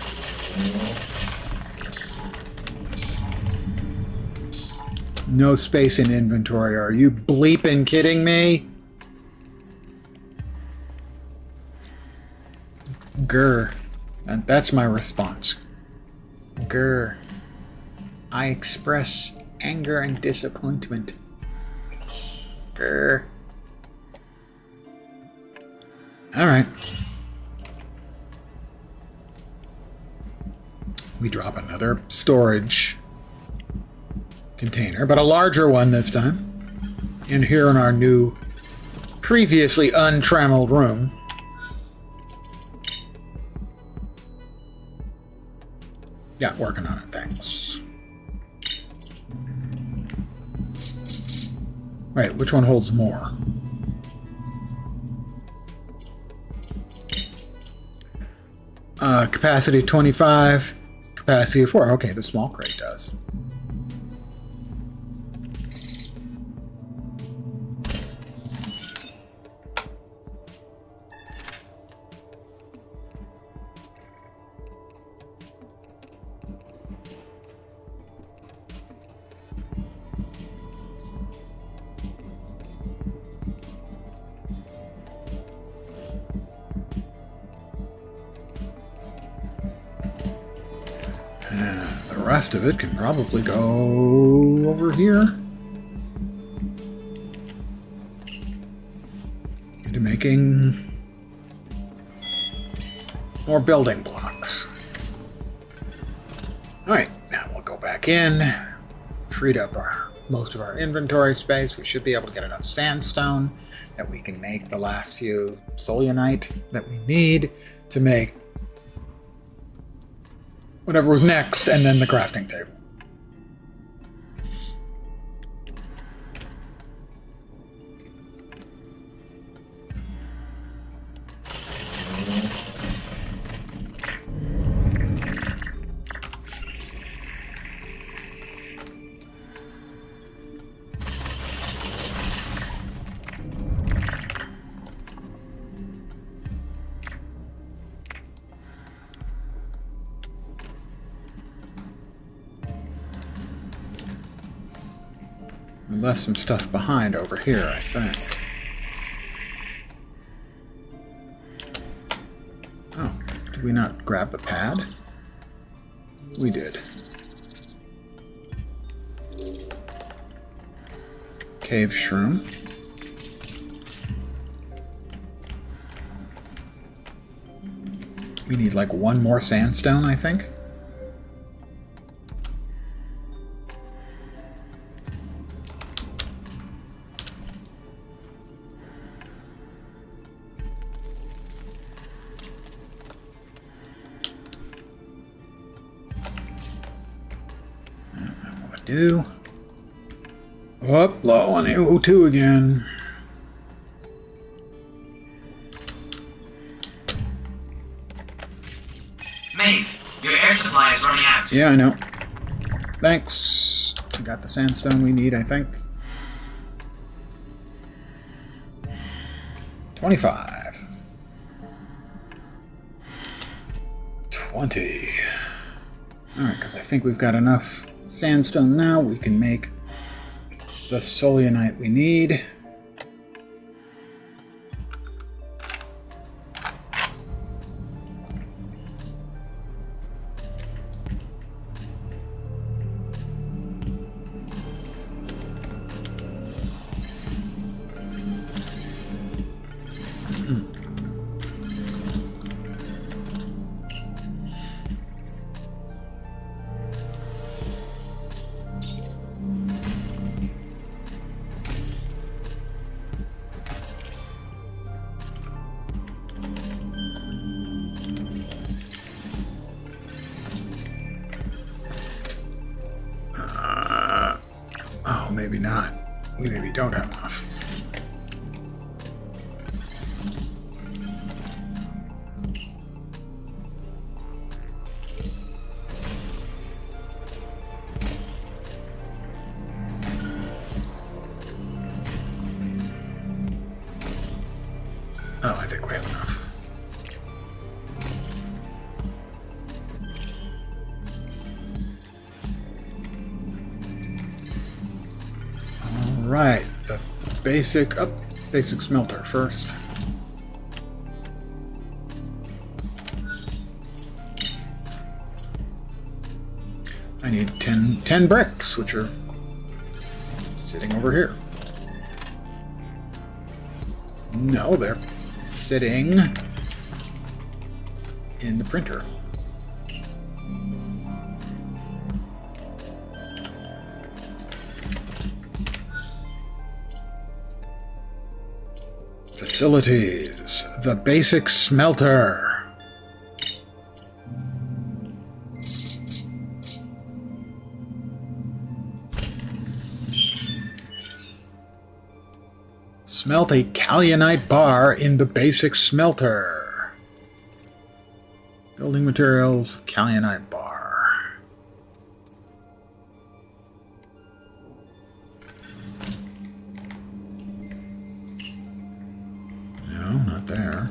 Speaker 1: No space in inventory. Are you bleeping kidding me? Grr. And that's my response. Grr. I express anger and disappointment. Grr. Alright. We drop another storage container, but a larger one this time. In here in our new, previously untrammeled room. Yeah, working on it, thanks. Right, which one holds more? Capacity 25, capacity 4. Okay, the small crate does. The rest of it can probably go over here into making more building blocks. Alright, now we'll go back in. Freed up most of our inventory space. We should be able to get enough sandstone that we can make the last few solionite that we need to make whatever was next, and then the crafting table. We left some stuff behind over here, I think. Oh, did we not grab the pad? We did. Cave shroom. We need like one more sandstone, I think. Do. Oh, low on AO2 again.
Speaker 3: Mate, your air supply is running out.
Speaker 1: Yeah, I know. Thanks. We got the sandstone we need, I think. 25. 20. Alright, because I think we've got enough sandstone now. We can make the solionite we need. Maybe not. We maybe don't have enough. Oh, I think we have enough. Right, the basic smelter first. I need 10 bricks, which are sitting over here. No, they're sitting in the printer. Facilities. The basic smelter. Smelt a kaolite bar in the basic smelter. Building materials, kaolite bar. Not there.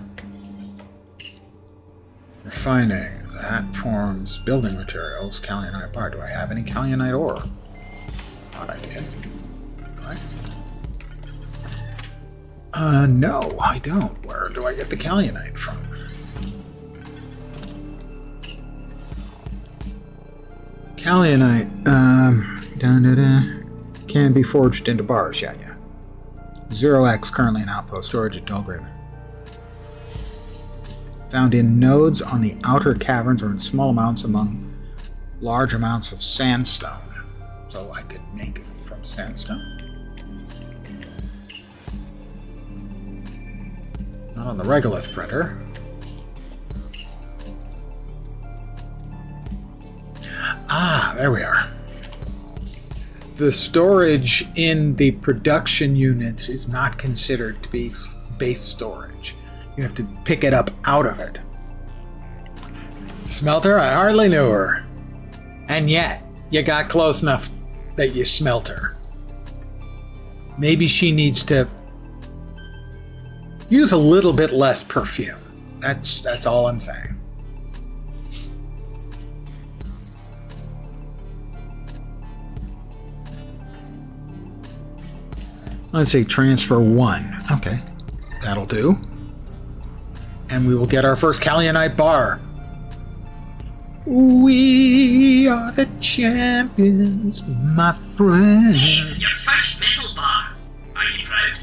Speaker 1: Refining. That forms building materials. Kaolite bar. Do I have any kaolite ore? Thought I did. Do I? No, I don't. Where do I get the kaolite from? Kaolite. Can be forged into bars. Yeah. 0x currently in outpost storage at Dulgraven. Found in nodes on the outer caverns or in small amounts among large amounts of sandstone. So I could make it from sandstone. Not on the Regolith printer. Ah, there we are. The storage in the production units is not considered to be base storage. You have to pick it up out of it. Smelter? I hardly knew her. And yet, you got close enough that you smelt her. Maybe she needs to use a little bit less perfume. That's all I'm saying. Let's say transfer 1. Okay, that'll do. And we will get our first Kaolianite bar. We are the champions, my friend.
Speaker 3: Your first metal bar. Are you proud?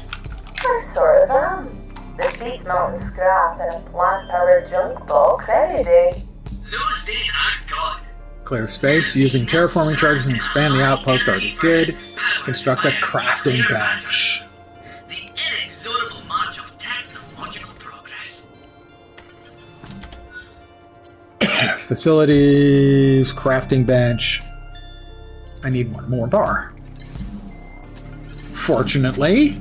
Speaker 2: I sort of am. This beats melting scrap in a plant-powered junk box any day.
Speaker 3: Those days are gone.
Speaker 1: Clear space using terraforming charges and expand the outpost already did. Construct a crafting bench.
Speaker 3: The inexorable march of technological progress.
Speaker 1: Facilities, crafting bench. I need one more bar. Fortunately,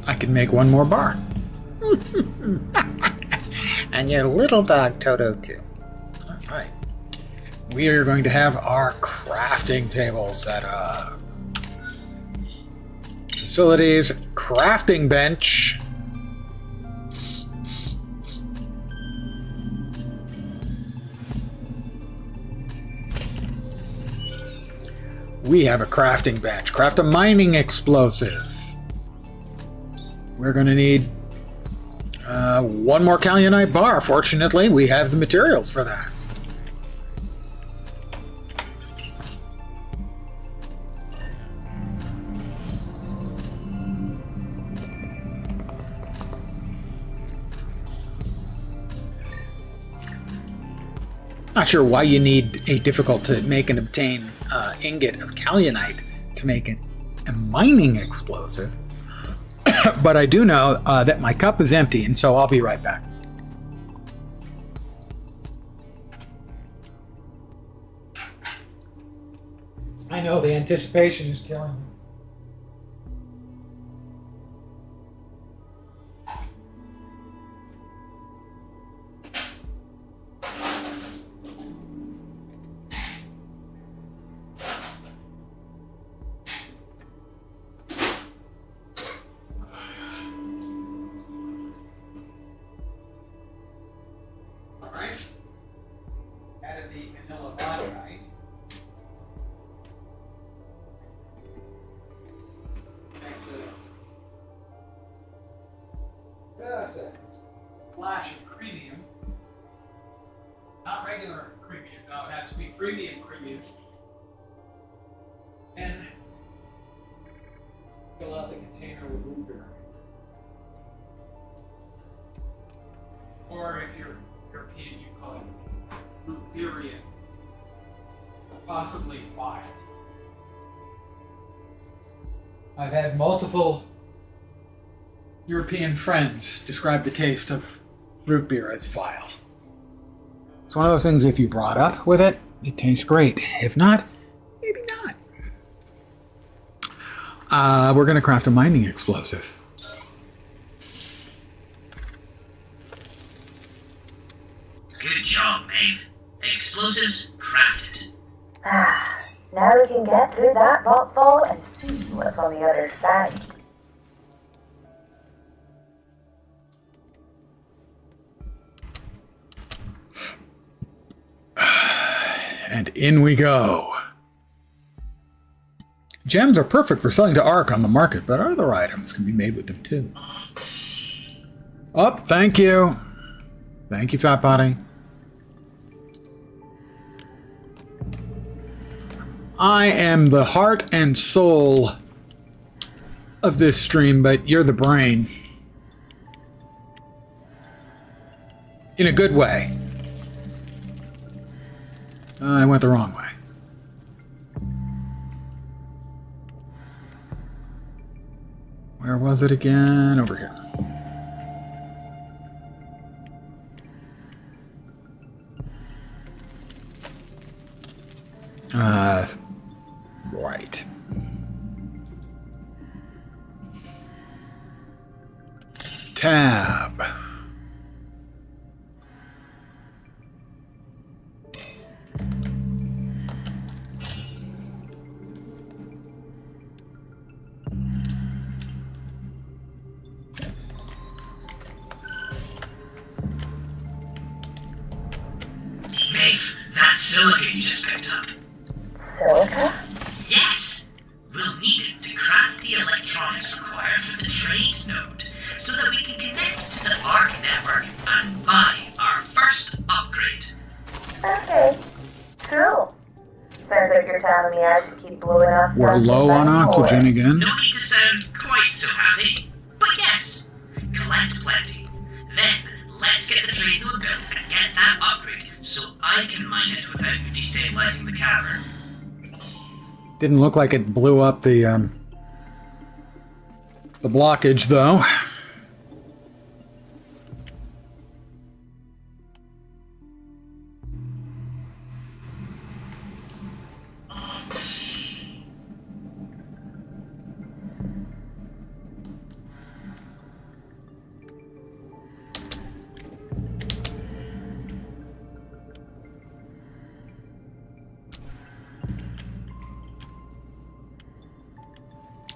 Speaker 1: I can make one more bar. And your little dog Toto too. Alright. We are going to have our crafting table set up. Facilities, crafting bench. We have a crafting bench. Craft a mining explosive. We're going to need one more Kaolianite bar. Fortunately, we have the materials for that. Not sure why you need a difficult to make and obtain ingot of Kaolianite to make a mining explosive. But I do know that my cup is empty, and so I'll be right back. I know the anticipation is killing me. Just a flash of premium. Not regular premium, no, it has to be premium. And fill out the container with root beer. Or if you're European, you call it root beerian. Possibly file. I've had multiple European friends describe the taste of root beer as vile. It's one of those things, if you brought up with it, it tastes great. If not, maybe not. We're going to craft a mining explosive.
Speaker 3: Good job, Maeve. Explosives crafted.
Speaker 2: Now we can get through that rockfall and see what's on the other side.
Speaker 1: And in we go. Gems are perfect for selling to Ark on the market, but other items can be made with them too. Oh, thank you. Thank you, Fat Potty. I am the heart and soul of this stream, but you're the brain. In a good way. I went the wrong way. Where was it again? Over here. Right. Tab.
Speaker 3: Maeve, that silica you just picked up.
Speaker 2: Silica?
Speaker 3: Yes! We'll need it to craft the electronics required for the trade node, so that we can connect to the ARC network and buy our first upgrade.
Speaker 2: Okay. Cool. Sounds like you're telling me I should keep blowing up.
Speaker 1: We're low on oxygen again.
Speaker 3: No need to sound quite so happy, but yes, collect plenty. Then, let's get the trade node built and get that upgrade, so I can mine it without destabilizing the cavern.
Speaker 1: Didn't look like it blew up the blockage, though.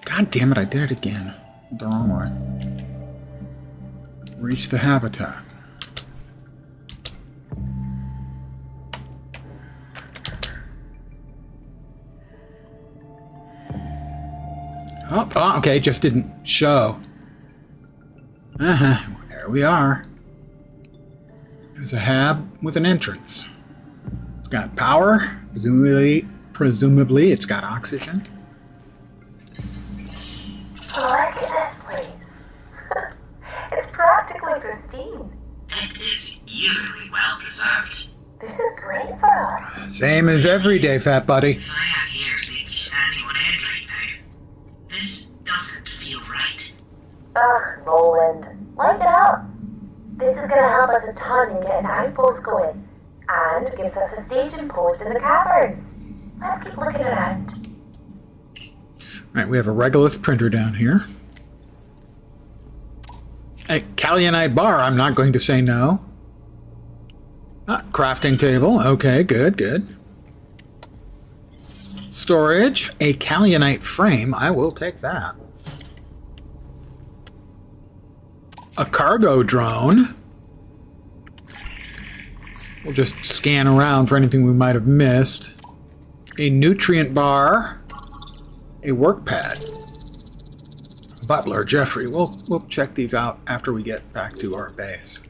Speaker 1: God damn it, I did it again. The wrong way. Reach the habitat. Oh, okay, just didn't show. There we are. There's a hab with an entrance. It's got power. Presumably it's got oxygen.
Speaker 2: Look at this place. It's practically pristine.
Speaker 3: It is eerily well preserved.
Speaker 2: This is great for us.
Speaker 1: Same as every day, fat buddy.
Speaker 3: If I had ears, they'd be standing on end right now. This doesn't feel right.
Speaker 2: Ugh, Roland. Light it up. This is gonna help us a ton in getting outposts going. And gives us a staging post in the caverns. Let's keep looking around.
Speaker 1: Right, we have a regolith printer down here. A Kalianite bar, I'm not going to say no. Crafting table, okay, good. Storage, a Kalianite frame, I will take that. A cargo drone. We'll just scan around for anything we might have missed. A nutrient bar. A work pad. Butler, Jeffrey, we'll check these out after we get back to our base.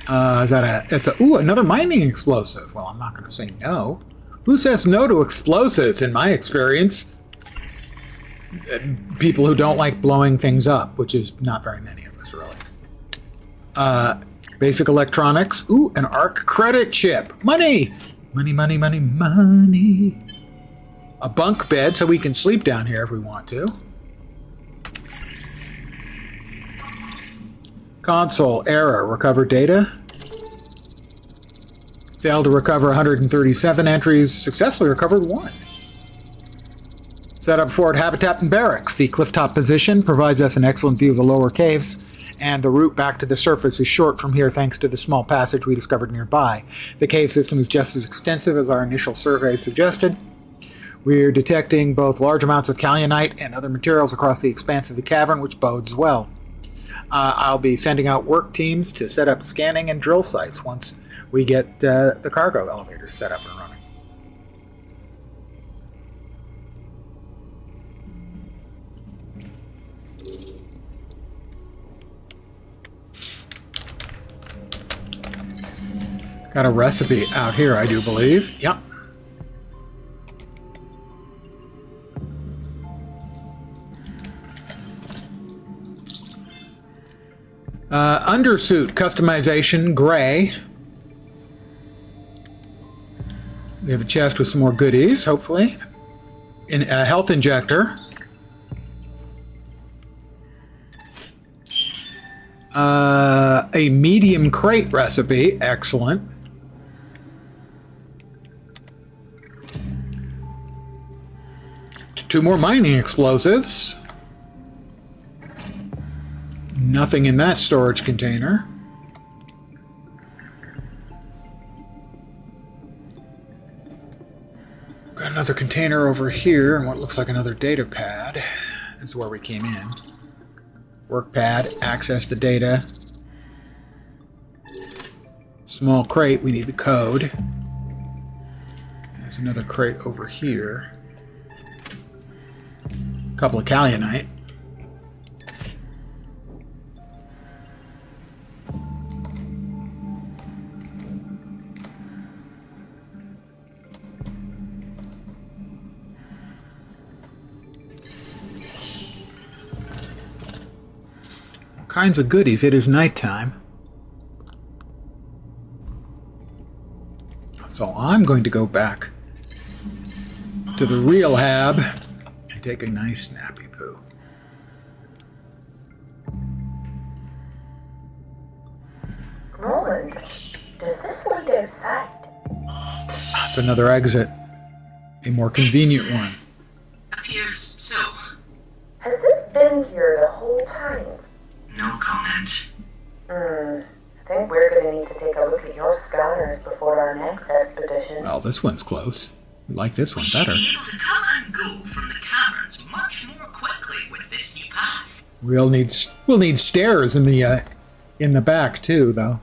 Speaker 1: Another mining explosive. Well, I'm not going to say no. Who says no to explosives, in my experience? People who don't like blowing things up, which is not very many of us, really. Basic electronics. Ooh, an ARC credit chip. Money! Money. A bunk bed so we can sleep down here if we want to. Console error. Recover data. Failed to recover 137 entries. Successfully recovered 1. Set up forward habitat and barracks. The clifftop position provides us an excellent view of the lower caves, and the route back to the surface is short from here thanks to the small passage we discovered nearby. The cave system is just as extensive as our initial survey suggested. We're detecting both large amounts of Kalianite and other materials across the expanse of the cavern, which bodes well. I'll be sending out work teams to set up scanning and drill sites once we get the cargo elevator set up and running. Got a recipe out here, I do believe. Yep. Undersuit customization, gray. We have a chest with some more goodies, hopefully. A health injector. A medium crate recipe, excellent. Two more mining explosives. Nothing in that storage container. Got another container over here, and what looks like another data pad. This is where we came in. Work pad, access the data. Small crate, we need the code. There's another crate over here. A couple of Kalinite. All kinds of goodies. It is nighttime. So I'm going to go back to the real hab and take a nice snappy poo.
Speaker 2: Roland, does this lead outside?
Speaker 1: That's another exit. A more convenient one.
Speaker 3: Appears so.
Speaker 2: Has this been here the whole time?
Speaker 3: No comment.
Speaker 2: I think we're gonna need to take a look at your scanners before our next expedition.
Speaker 1: Well, this one's close. We like this one
Speaker 3: We should
Speaker 1: better.
Speaker 3: be able to come and go from the caverns much more quickly with this new path.
Speaker 1: We'll need stairs in the back too, though.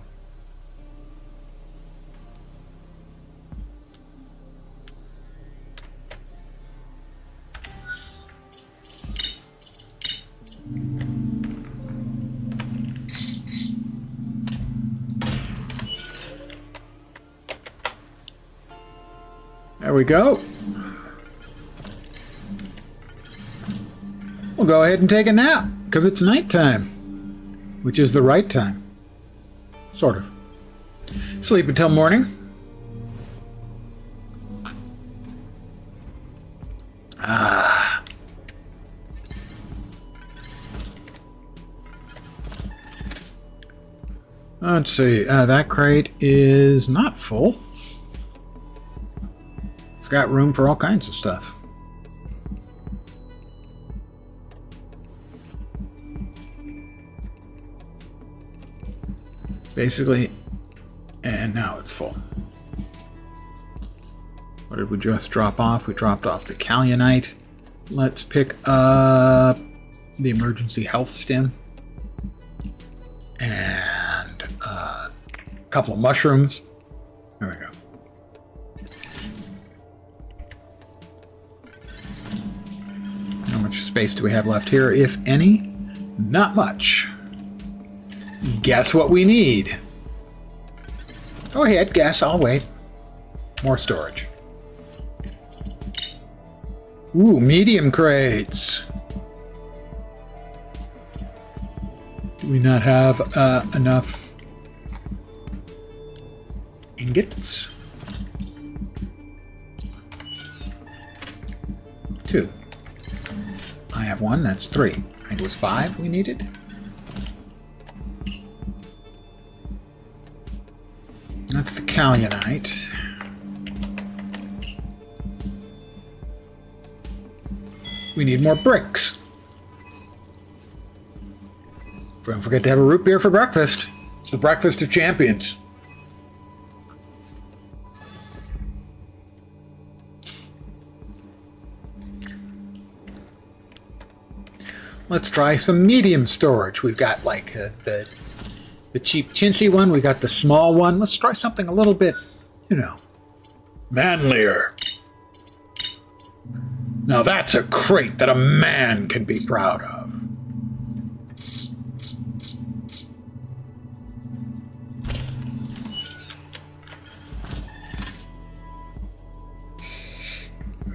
Speaker 1: There we go. We'll go ahead and take a nap, because it's nighttime. Which is the right time. Sort of. Sleep until morning. Let's see. That crate is not full. It's got room for all kinds of stuff. Basically, and now it's full. What did we just drop off? We dropped off the Kalinite. Let's pick up the emergency health stim. And a couple of mushrooms. There we go. How much space do we have left here, if any? Not much. Guess what we need? Go ahead, guess. I'll wait. More storage. Ooh, medium crates. Do we not have enough ingots? 2. I have 1, that's 3. I think it was 5 we needed. That's the Kalinite. We need more bricks. Don't forget to have a root beer for breakfast. It's the breakfast of champions. Let's try some medium storage. We've got like the cheap chintzy one. We got the small one. Let's try something a little bit, manlier. Now that's a crate that a man can be proud of.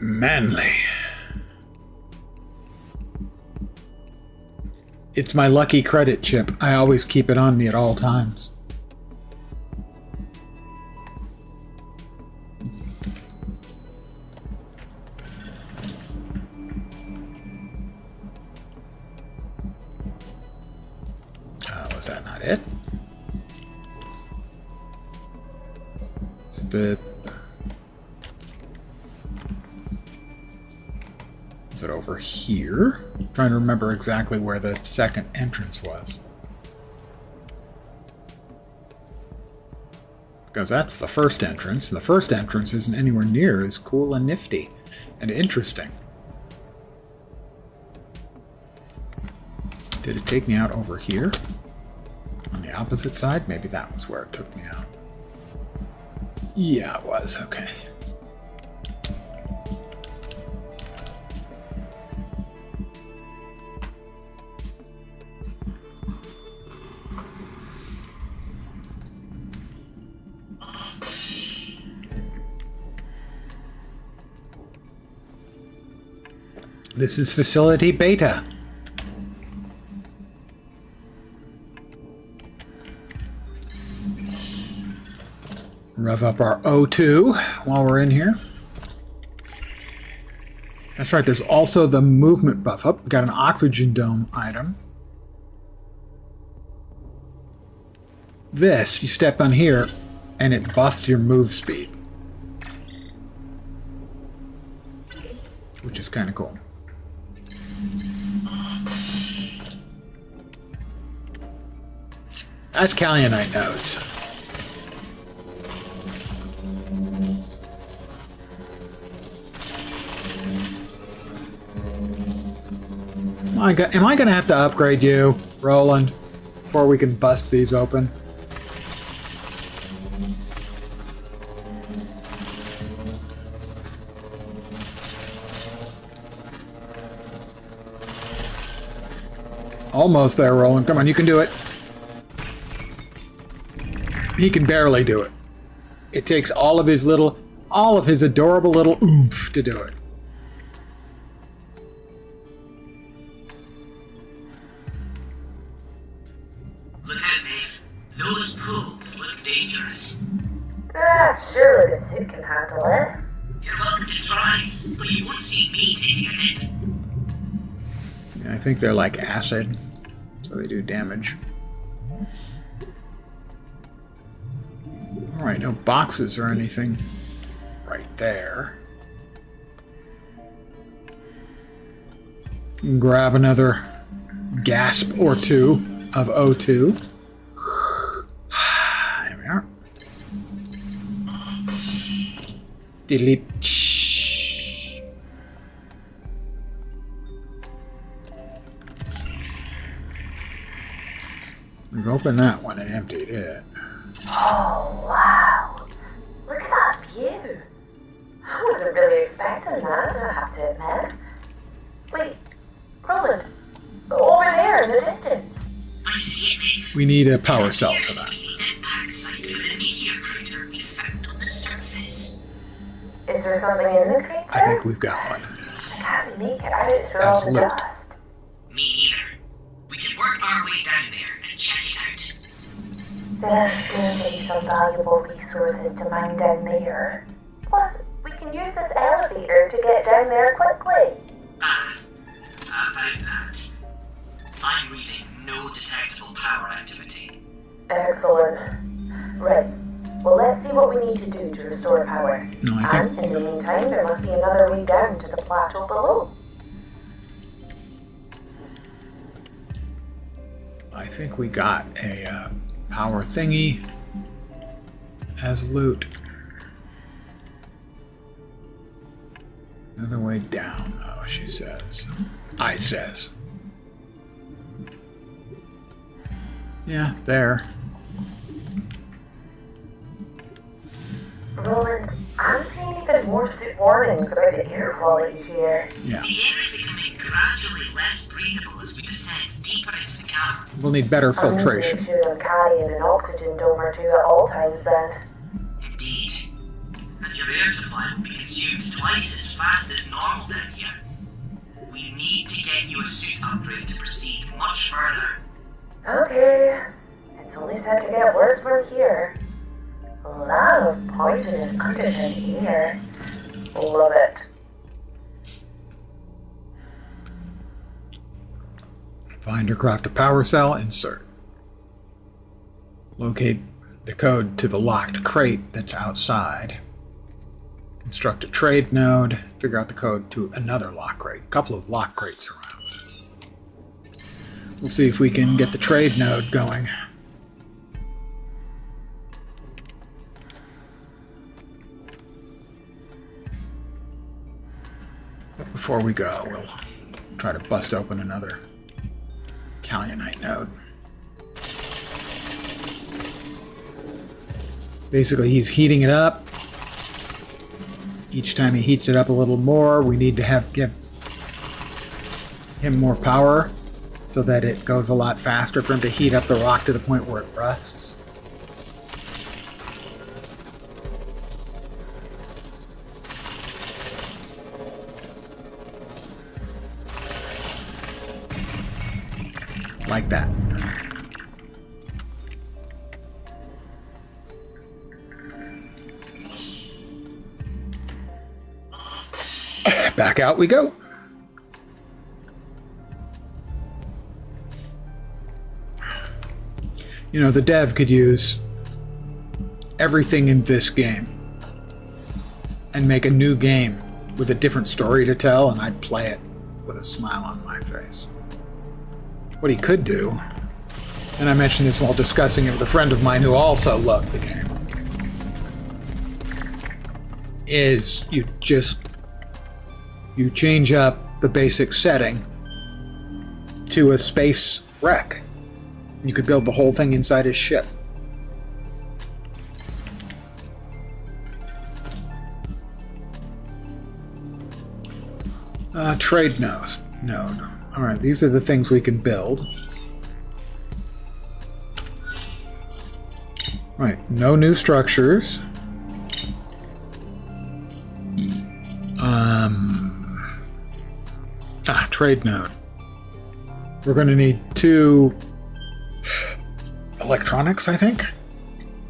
Speaker 1: Manly. It's my lucky credit chip. I always keep it on me at all times. Was that not it? Is it the... Is it over here? I'm trying to remember exactly where the second entrance was. Because that's the first entrance. The first entrance isn't anywhere near as cool and nifty and interesting. Did it take me out over here? On the opposite side? Maybe that was where it took me out. Yeah, it was. Okay. This is Facility Beta. Rev up our O2 while we're in here. That's right, there's also the movement buff up. Got an oxygen dome item. This, you step on here, and it buffs your move speed. Which is kind of cool. That's Kalyonite nodes. Am I going to have to upgrade you, Roland, before we can bust these open? Almost there, Roland. Come on, you can do it. He can barely do it. It takes all of his adorable little oomph to do it.
Speaker 3: Look out, Maeve. Those pools look dangerous.
Speaker 2: Surely the suit can handle it.
Speaker 3: You're welcome to try, but you won't see me taking a dip.
Speaker 1: Yeah, I think they're like acid, so they do damage. Alright, no boxes or anything right there. Grab another gasp or two of O2. There we are. Delete. We've opened that one and emptied it.
Speaker 2: Oh, wow. Look at that view. I wasn't really expecting that, I have to admit. Wait, Roland, over there in the distance.
Speaker 3: I see it, Maeve.
Speaker 1: We need a power cell for that.
Speaker 3: The impact site of the meteor crater we found on the surface.
Speaker 2: Is there something in the crater?
Speaker 1: I think we've got one.
Speaker 2: I can't make it out through all the
Speaker 1: Absolute.
Speaker 2: dust.
Speaker 3: Me neither. We can work our way down there and check it out.
Speaker 2: There's going to be some valuable resources to mine down there. Plus, we can use this elevator to get down there quickly.
Speaker 3: About that. I'm reading no detectable power activity.
Speaker 2: Excellent. Right. Well, let's see what we need to do to restore power.
Speaker 1: No, I think-
Speaker 2: And in the meantime, there must be another way down to the plateau below.
Speaker 1: I think we got a power thingy as loot. Another way down, though, she says. I says. Yeah, there.
Speaker 2: Roland, I'm seeing even more warnings about the air quality here.
Speaker 1: Yeah.
Speaker 3: The air is becoming gradually less breathable as we descend deeper into the cavern.
Speaker 1: We'll need better filtration.
Speaker 2: I'm sure I'm carrying an oxygen dome or two at all times then.
Speaker 3: Indeed. And your air supply will be consumed twice as fast as normal down here. We need to get you a suit upgrade to proceed much further.
Speaker 2: Okay. It's only set to get worse from here. A lot of poisonous undertow here. Love it.
Speaker 1: Find or craft a power cell, insert. Locate the code to the locked crate that's outside. Construct a trade node. Figure out the code to another lock crate. A couple of lock crates around. We'll see if we can get the trade node going. But before we go, we'll try to bust open another Kalyonite node. Basically, he's heating it up. Each time he heats it up a little more, we need to give him more power so that it goes a lot faster for him to heat up the rock to the point where it rusts. Like that. Back out we go. You know, the dev could use everything in this game and make a new game with a different story to tell, and I'd play it with a smile on my face. What he could do, and I mentioned this while discussing it with a friend of mine who also loved the game, is you change up the basic setting to a space wreck. You could build the whole thing inside his ship. Trade node. Alright, these are the things we can build. Right, no new structures. Trade node. We're going to need 2 electronics, I think.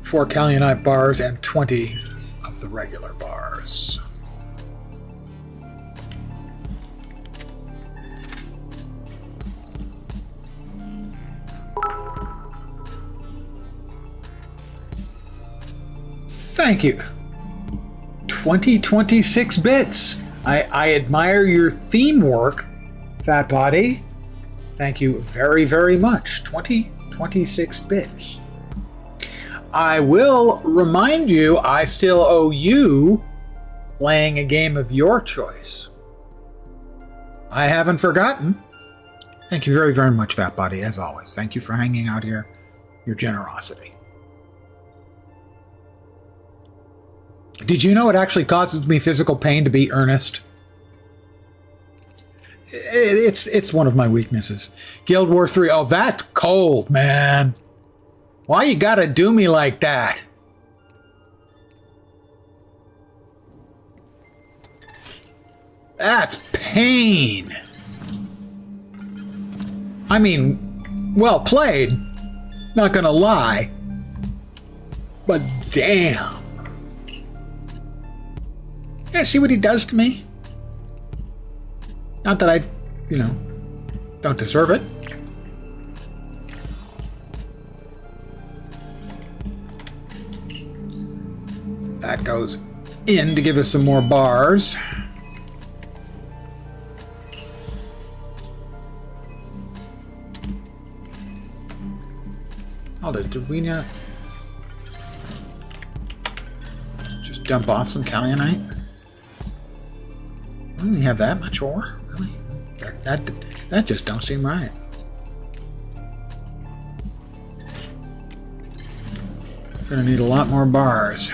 Speaker 1: 4 Kalyonite bars and 20 of the regular bars. Thank you. 2026 bits. I admire your theme work, Fat Body. Thank you very, very much. 2026 bits. I will remind you, I still owe you playing a game of your choice. I haven't forgotten. Thank you very, very much, Fat Body, as always. Thank you for hanging out here. Your generosity. Did you know it actually causes me physical pain to be earnest? It's one of my weaknesses. Guild Wars 3. Oh, that's cold, man. Why you gotta do me like that? That's pain. I mean, well played. Not gonna lie. But damn. Yeah, see what he does to me? Not that I, don't deserve it. That goes in to give us some more bars. Hold it, did we not just dump off some Kalyonite? We don't have that much ore, really? That just don't seem right. Gonna need a lot more bars.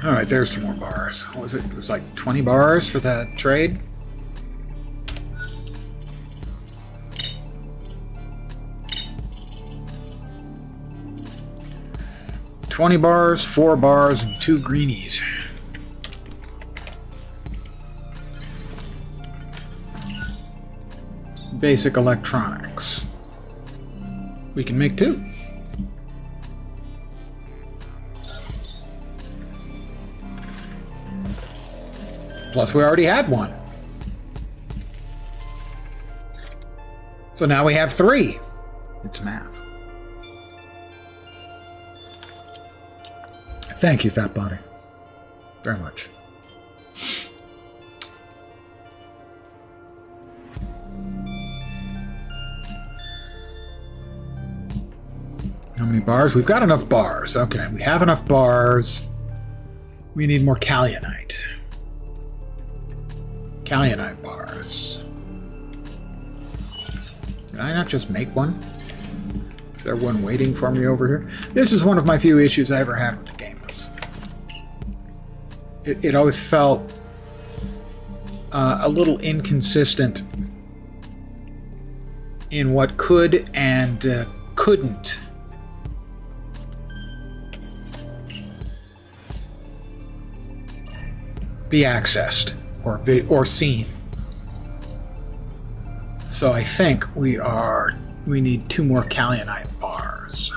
Speaker 1: All right, there's some more bars. What was it? It was like 20 bars for that trade. $20 bars, 4 bars, and 2 greenies. Basic electronics. We can make 2. Plus, we already had 1. So now we have 3. It's math. Thank you, Fat Body. Very much. many bars? We've got enough bars. Okay, we have enough bars. We need more kaolinite. Kaolinite bars. Did I not just make one? Is there one waiting for me over here? This is one of my few issues I ever had with the game. It always felt a little inconsistent in what could and couldn't be accessed or seen. So I think we need 2 more kaolinite bars.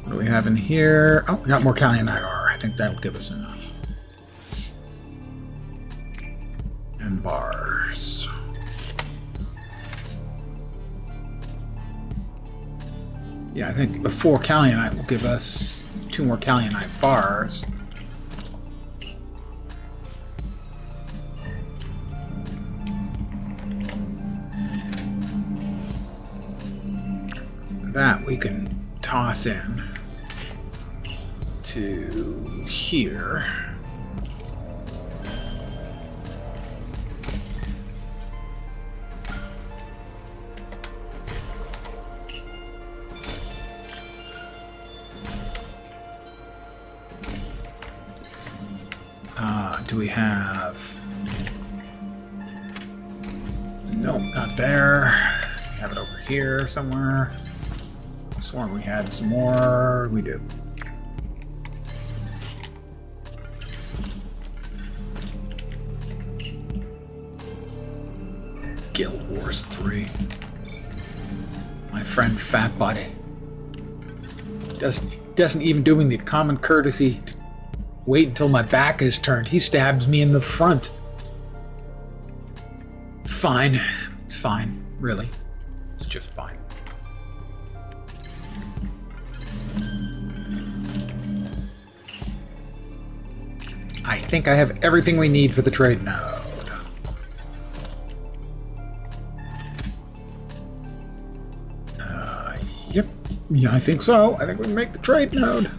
Speaker 1: What do we have in here? Oh, we got more kaolinite ore. I think that'll give us enough. And bars. Yeah, I think the 4 kaolinite will give us 2 more kaolinite bars. That we can toss in to here. Do we have... Nope, not there. We have it over here somewhere. I swore we had some more. We do. Guild Wars 3. My friend Fat Body doesn't even do me the common courtesy to wait until my back is turned. He stabs me in the front. It's fine. It's fine. Really. It's just fine. I think I have everything we need for the trade node. Yep. Yeah, I think so. I think we can make the trade node.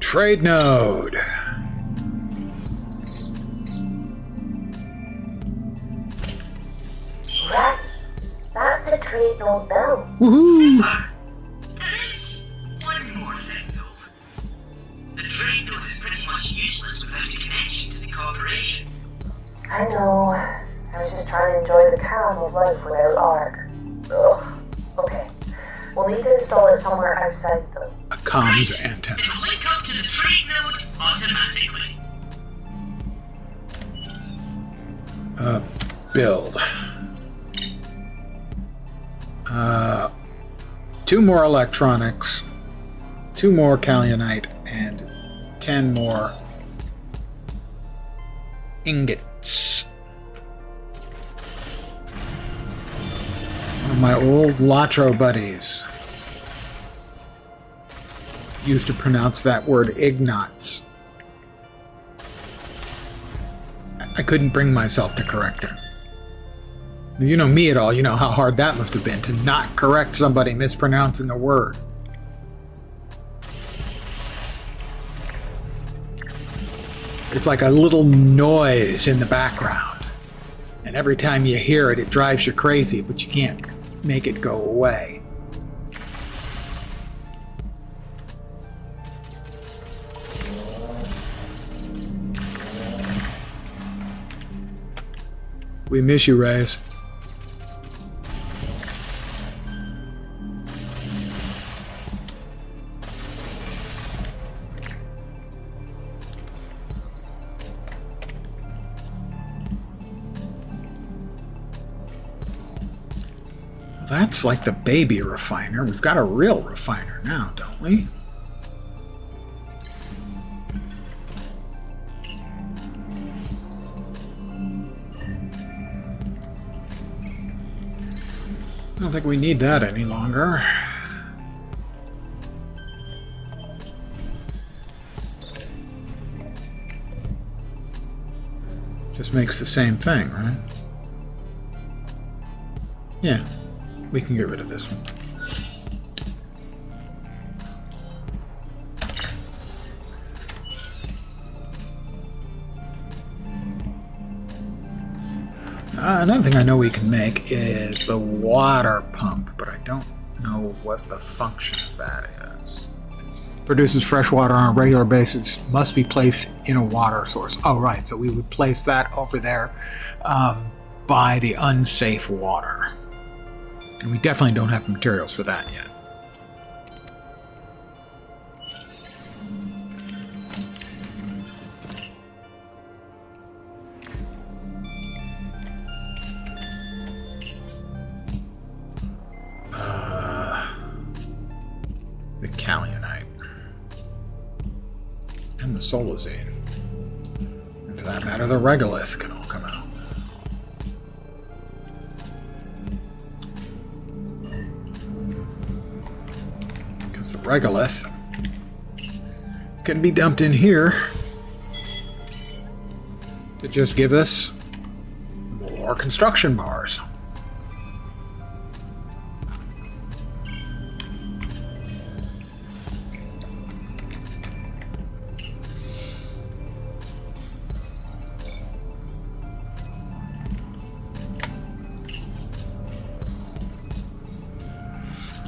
Speaker 1: Trade node.
Speaker 2: Right. That's the trade node bell.
Speaker 1: Woohoo!
Speaker 3: There is one more thing, though. The trade node is pretty much useless without a connection to the corporation.
Speaker 2: I know. I was just trying to enjoy the calm of life without Ark. Ugh. Okay. We'll need to install it somewhere outside though.
Speaker 1: A comms antenna.
Speaker 3: It'll link up to the trade node automatically.
Speaker 1: Build. 2 more electronics, 2 more kaolinite, and 10 more ingots. One of my old Latro buddies used to pronounce that word ignots. I couldn't bring myself to correct him. If you know me at all, you know how hard that must have been to not correct somebody mispronouncing a word. It's like a little noise in the background. And every time you hear it, it drives you crazy, but you can't make it go away. We miss you, Reyes. That's like the baby refiner. We've got a real refiner now, don't we? I don't think we need that any longer. Just makes the same thing, right? Yeah, we can get rid of this one. Another thing I know we can make is the water pump, but I don't know what the function of that is. Produces fresh water on a regular basis, must be placed in a water source. Oh, right, so we would place that over there by the unsafe water. And we definitely don't have materials for that yet. The Callionite. And the Solazine. And for that matter, the Regolith can all come out. Because the Regolith can be dumped in here to just give us more construction bars.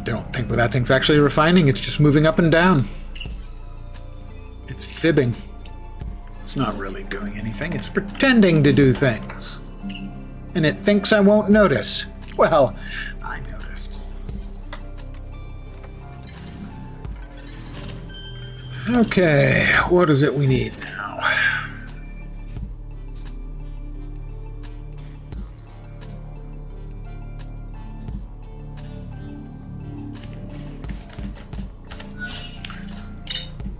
Speaker 1: Don't think that thing's actually refining, it's just moving up and down. It's fibbing. It's not really doing anything, it's pretending to do things. And it thinks I won't notice. Well, I noticed. Okay, what is it we need now?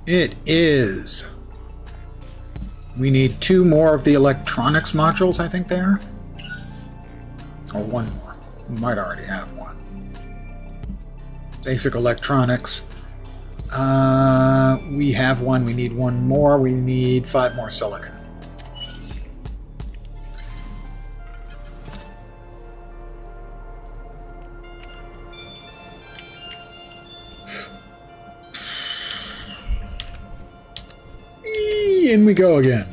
Speaker 1: It is. We need 2 more of the electronics modules, I think they are. Or 1 more. We might already have 1. Basic electronics. We have 1. We need 1 more. We need 5 more silicon. In we go again.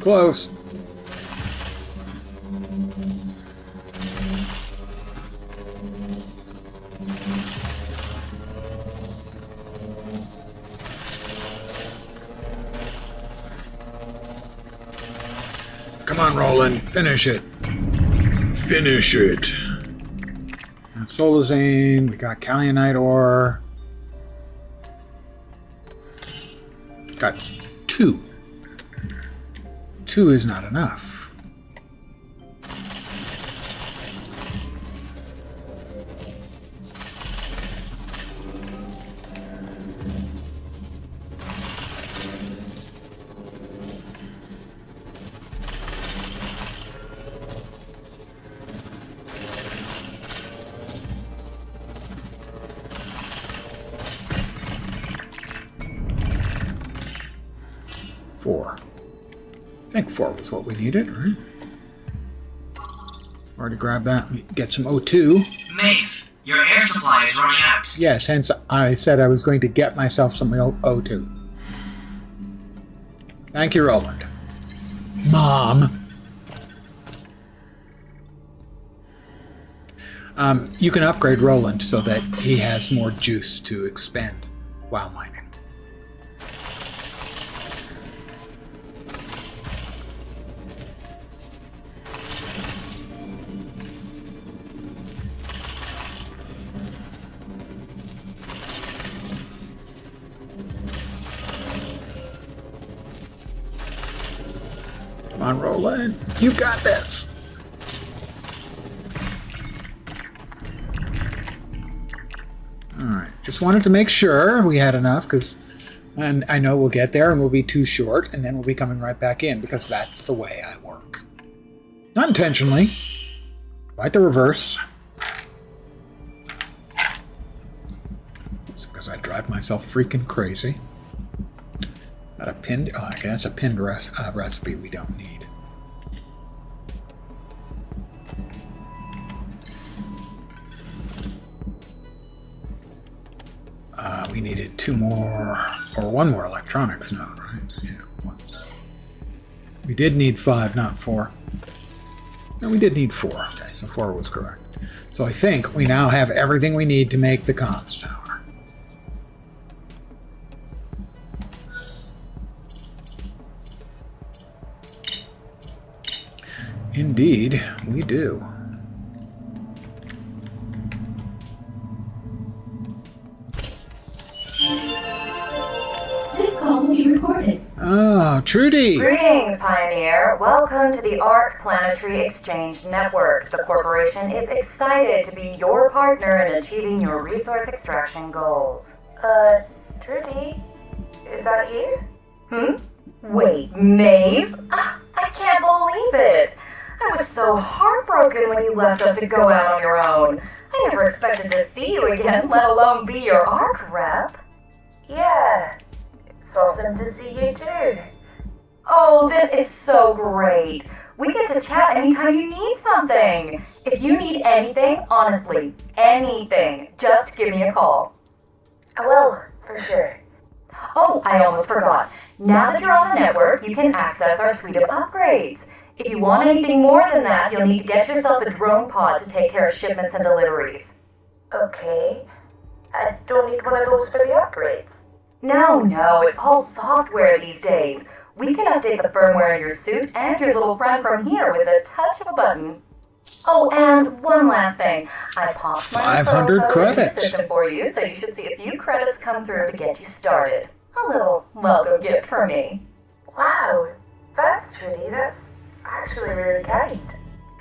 Speaker 1: Close. Come on, Roland. Finish it. Finish it. Solazine. We got Callionite ore. Got 2. 2 is not enough. I think 4 was what we needed, right? Already grabbed that. We get some O2.
Speaker 3: Maeve, your air supply is running out.
Speaker 1: Yes, hence I said I was going to get myself some O2. Thank you, Roland. Mom. You can upgrade Roland so that he has more juice to expend while mining. on, Roland. You got this. Alright, just wanted to make sure we had enough, because I know we'll get there and we'll be too short, and then we'll be coming right back in, because that's the way I work. Not intentionally. Quite the reverse. It's because I drive myself freaking crazy. Got a pinned... Oh, okay, that's a pinned recipe we don't need. We needed 2 more, or 1 more electronics node, right? Yeah, 1. We did need 5, not 4. No, we did need 4. Okay, so 4 was correct. So I think we now have everything we need to make the comms tower. Indeed, we do.
Speaker 4: This call will be recorded.
Speaker 1: Oh, Trudy!
Speaker 5: Greetings, Pioneer. Welcome to the ARC Planetary Exchange Network. The corporation is excited to be your partner in achieving your resource extraction goals.
Speaker 2: Trudy? Is that you?
Speaker 5: Wait, Maeve? I can't believe it. I was so heartbroken when you left us to go out on your own. I never expected to see you again, let alone be your ARC rep.
Speaker 2: Yeah. It's awesome to see you too.
Speaker 5: Oh, this is so great. We get to chat anytime you need something. If you need anything, honestly, anything, just give me a call.
Speaker 2: I will, for sure.
Speaker 5: Oh, I almost forgot. Now that you're on the network, you can access our suite of upgrades. If you want anything more than that, you'll need to get yourself a drone pod to take care of shipments and deliveries.
Speaker 2: Okay. I don't need one of those for the upgrades.
Speaker 5: No, it's all software these days. We can update the firmware in your suit and your little friend from here with a touch of a button. Oh, and one last thing. I popped my
Speaker 1: 500
Speaker 5: referral code in the
Speaker 1: credits.
Speaker 5: system for you, so you should see a few credits come through to get you started. A little welcome gift for me.
Speaker 2: Wow. Thanks, Trudy. That's actually really kind.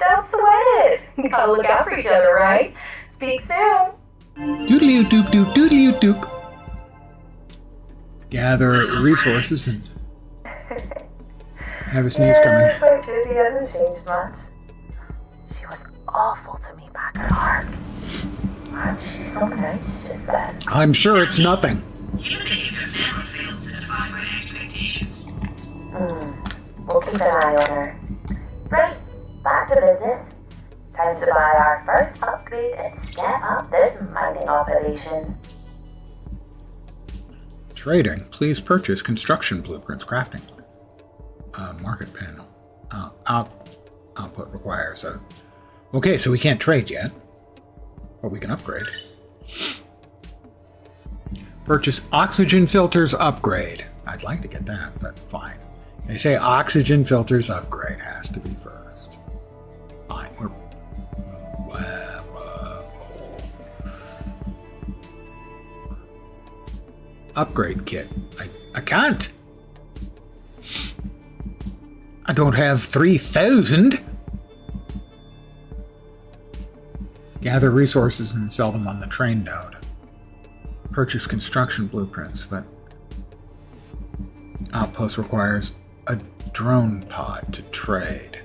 Speaker 5: Don't sweat it. Gotta look out for each other, right? Speak soon.
Speaker 1: Doodly-oo-doop-doop, doodly-oo-doop. Gather resources and have a sneeze coming.
Speaker 2: Looks like Trudy hasn't changed much. She was awful to me back at ARC. Wow, she's so nice just then.
Speaker 1: I'm sure it's nothing.
Speaker 3: Human behavior never fails to defy my expectations.
Speaker 2: We'll keep an eye on her. Right, back to business. Time to buy our first upgrade and step up this mining operation.
Speaker 1: Trading. Please purchase construction blueprints crafting. Market panel. Output requires a... Okay, so we can't trade yet. But we can upgrade. Purchase oxygen filters upgrade. I'd like to get that, but fine. They say oxygen filters upgrade has to be first. Fine, we're... Upgrade kit. I can't. I don't have 3,000. Gather resources and sell them on the train node. Purchase construction blueprints, but outpost requires a drone pod to trade.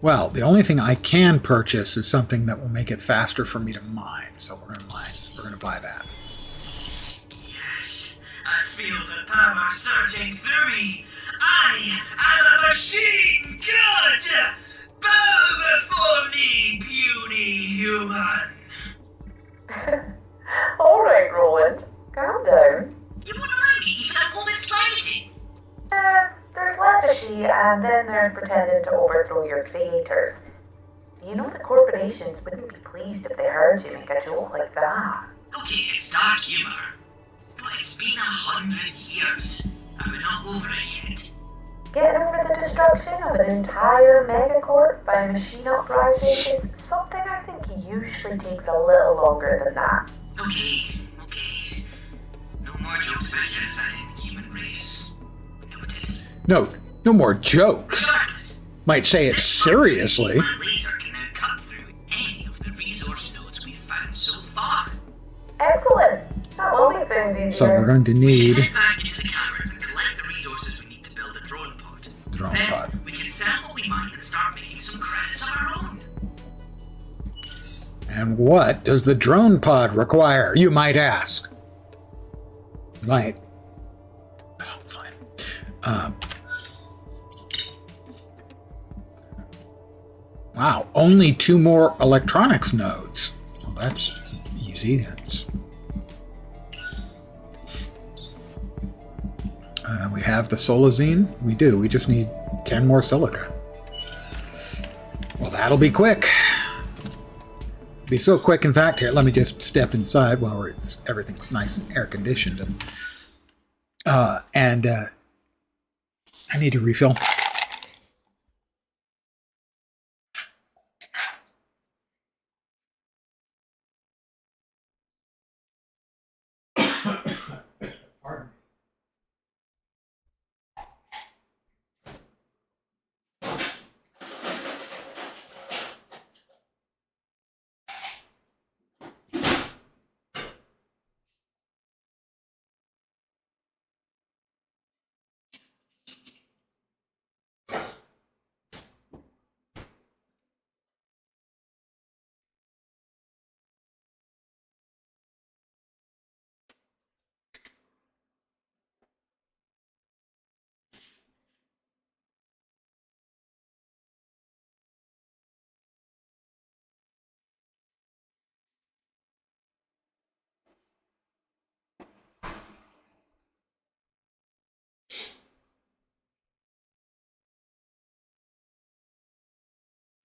Speaker 1: Well, the only thing I can purchase is something that will make it faster for me to mine, so we're gonna mine. We're gonna buy that.
Speaker 3: Yes, I feel the power surging through me. I am a machine god! Bow before me, puny human!
Speaker 2: Alright, Roland. Calm down.
Speaker 3: You wouldn't let me even a moment's levity.
Speaker 2: There's levity, and then there's pretending to overthrow your creators. You know the corporations wouldn't be pleased if they heard you make a joke like that.
Speaker 3: Okay, it's dark humor. But it's been 100 years, and we're not over it yet.
Speaker 2: Getting over the destruction of an entire megacorp by a machine uprising is something I think usually takes a little longer than that.
Speaker 3: Okay. No more jokes about genocide in the human race. Noted.
Speaker 1: Note, no more jokes.
Speaker 3: Regardless,
Speaker 1: Might say it seriously.
Speaker 3: my laser can now cut through any of the resource nodes we've found so far.
Speaker 2: Excellent. That will make things easier.
Speaker 1: So we're going to need
Speaker 3: Head back into the caverns and collect the resources we need to build a drone pod. Then we can sell what we mine and start making some credits of our own.
Speaker 1: And what does the drone pod require, you might ask? Might. Oh, fine. Wow, only 2 more electronics nodes. Well, that's easy. We have the solazine. We do. We just need 10 more silica. Well, that'll be quick. Be so quick, in fact. Here, let me just step inside while everything's nice and air conditioned. And I need to refill. Pardon.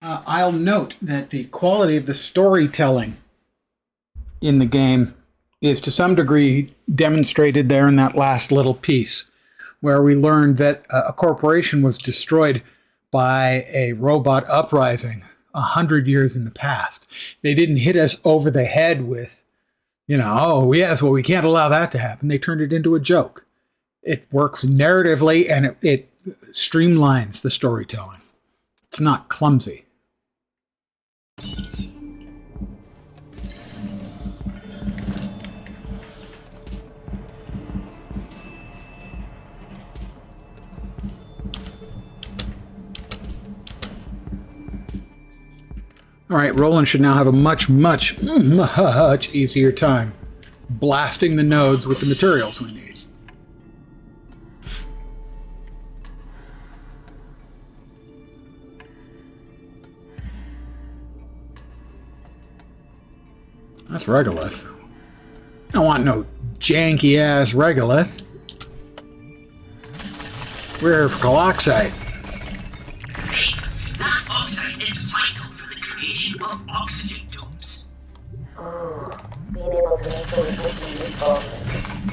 Speaker 1: I'll note that the quality of the storytelling in the game is to some degree demonstrated there in that last little piece, where we learned that a corporation was destroyed by a robot uprising 100 years in the past. They didn't hit us over the head with, oh, yes, well, we can't allow that to happen. They turned it into a joke. It works narratively, and it streamlines the storytelling. It's not clumsy. All right, Roland should now have a much easier time blasting the nodes with the materials we need. That's regolith. I don't want no janky-ass regolith. We're here for coloxite.
Speaker 3: That oxide is vital for the creation of oxygen domes.
Speaker 2: Being able to make those would be useful.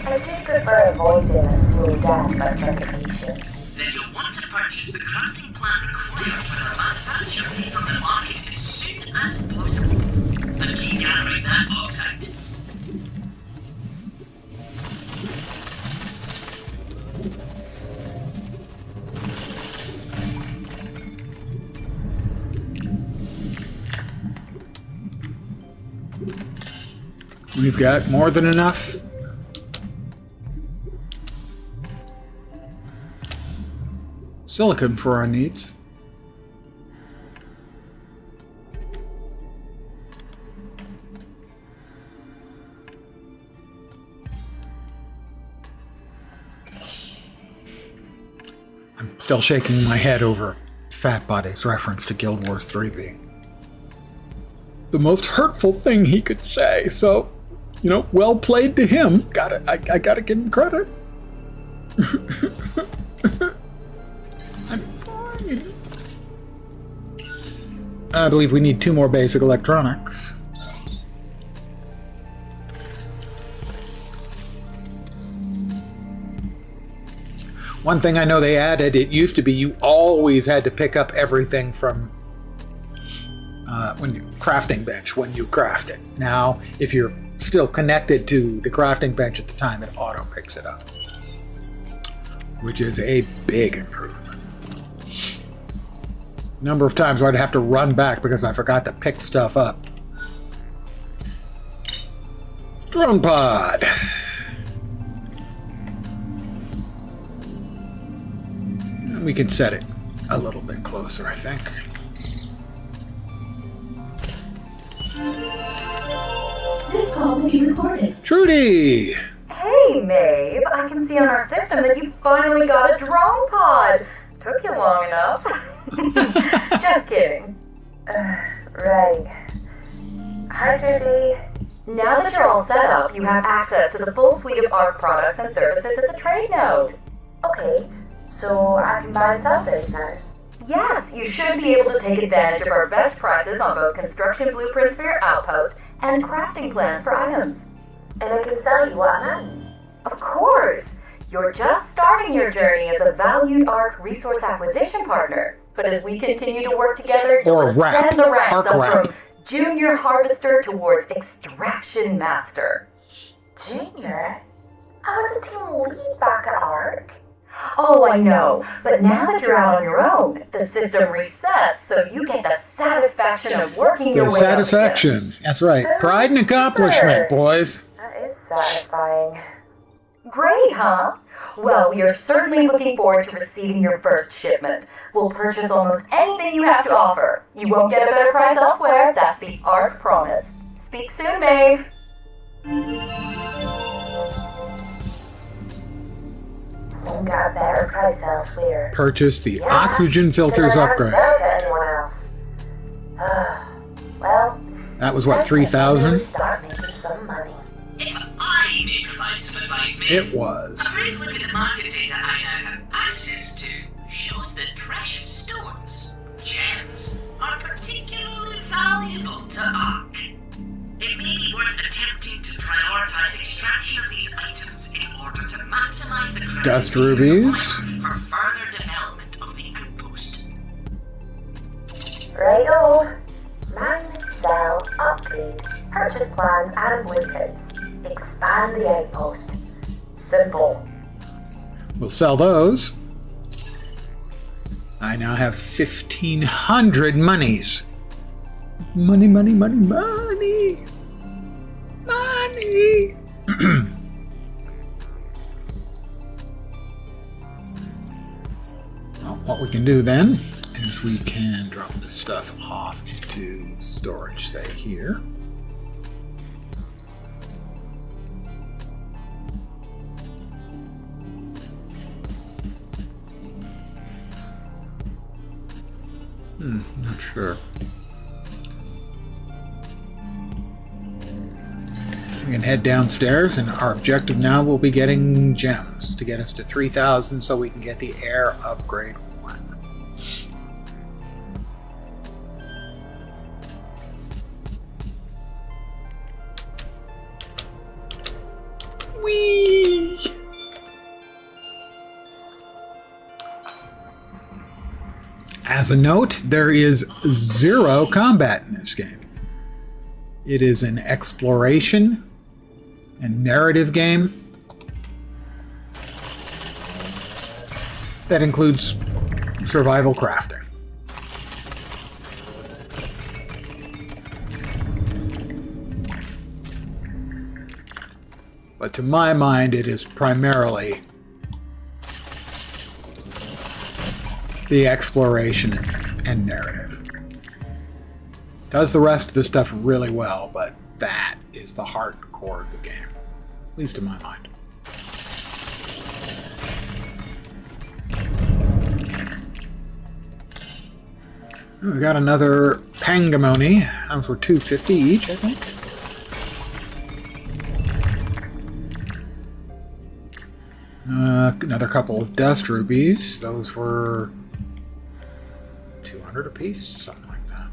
Speaker 2: I do prefer avoiding a slow death by suffocation.
Speaker 3: Then you'll want to purchase the crafting plant required for their manufacture from the market as soon as possible. And keep gathering that oxide.
Speaker 1: We've got more than enough. Silicon for our needs. I'm still shaking my head over Fat Body's reference to Guild Wars 3 being the most hurtful thing he could say. So, well played to him. I gotta give him credit. I'm fine. I believe we need 2 more basic electronics. One thing I know they added, it used to be you always had to pick up everything from when you crafting bench when you craft it. Now, if you're still connected to the crafting bench at the time, it auto picks it up. which is a big improvement. Number of times where I'd have to run back because I forgot to pick stuff up. Drone pod. We can set it a little bit closer, I think.
Speaker 5: This call will be recorded.
Speaker 1: Trudy!
Speaker 5: Hey, Maeve. I can see on our system that you finally got a drone pod. Took you long enough. Just kidding.
Speaker 2: Right. Hi, Judy.
Speaker 5: Now that you're all set up, you have access to the full suite of ARC products and services at the trade node.
Speaker 2: Okay, so I can buy and sell things then.
Speaker 5: Yes, you should be able to take advantage of our best prices on both construction blueprints for your outpost and crafting plans for items.
Speaker 2: And I can sell you what I'm in.
Speaker 5: Of course! You're just starting your journey as a valued ARC resource acquisition partner. But as we continue to work together, you'll ascend the ranks up from Junior Harvester towards Extraction Master.
Speaker 2: Junior? I was a team lead back at ARC.
Speaker 5: Oh, I know. But now that you're out on your own, the system resets, so you get the satisfaction of working your way up.
Speaker 1: The satisfaction. That's right. Pride and accomplishment, boys.
Speaker 2: That is satisfying.
Speaker 5: Great, huh? Well, we are certainly looking forward to receiving your first shipment. We'll purchase almost anything you have to offer. You won't get a better price elsewhere. That's the ARC promise. Speak soon, Maeve.
Speaker 2: Won't get a better price elsewhere.
Speaker 1: Purchase the oxygen filters upgrade.
Speaker 2: Sell to anyone else. Well,
Speaker 1: That was what, 3,000?
Speaker 2: Start making some money.
Speaker 3: If I may provide some advice, Maeve,
Speaker 1: It was.
Speaker 3: a brief look at the market data I now have access to shows that precious stones, gems, are particularly valuable to ARC. It may be worth attempting to prioritize extraction of these items in order to maximize the credit
Speaker 1: Dust rubies.
Speaker 3: for further development of the outpost.
Speaker 2: Righto. Mine, sell, upgrade, purchase plans and blueprints. Expand the outpost. Simple.
Speaker 1: We'll sell those. I now have 1,500 monies. Money, money, money, money. Money. Well, what we can do then is we can drop this stuff off into storage, say here. Not sure. We can head downstairs, and our objective now will be getting gems to get us to 3,000 so we can get the air upgrade 1. Whee! As a note, there is 0 combat in this game. It is an exploration and narrative game that includes survival crafting. But to my mind, it is primarily the exploration and narrative. Does the rest of the stuff really well, but that is the heart and core of the game, at least in my mind. We got another Pangamony. Those were $250 each, I think. Another couple of dust rubies. Those were 200 apiece, something like that.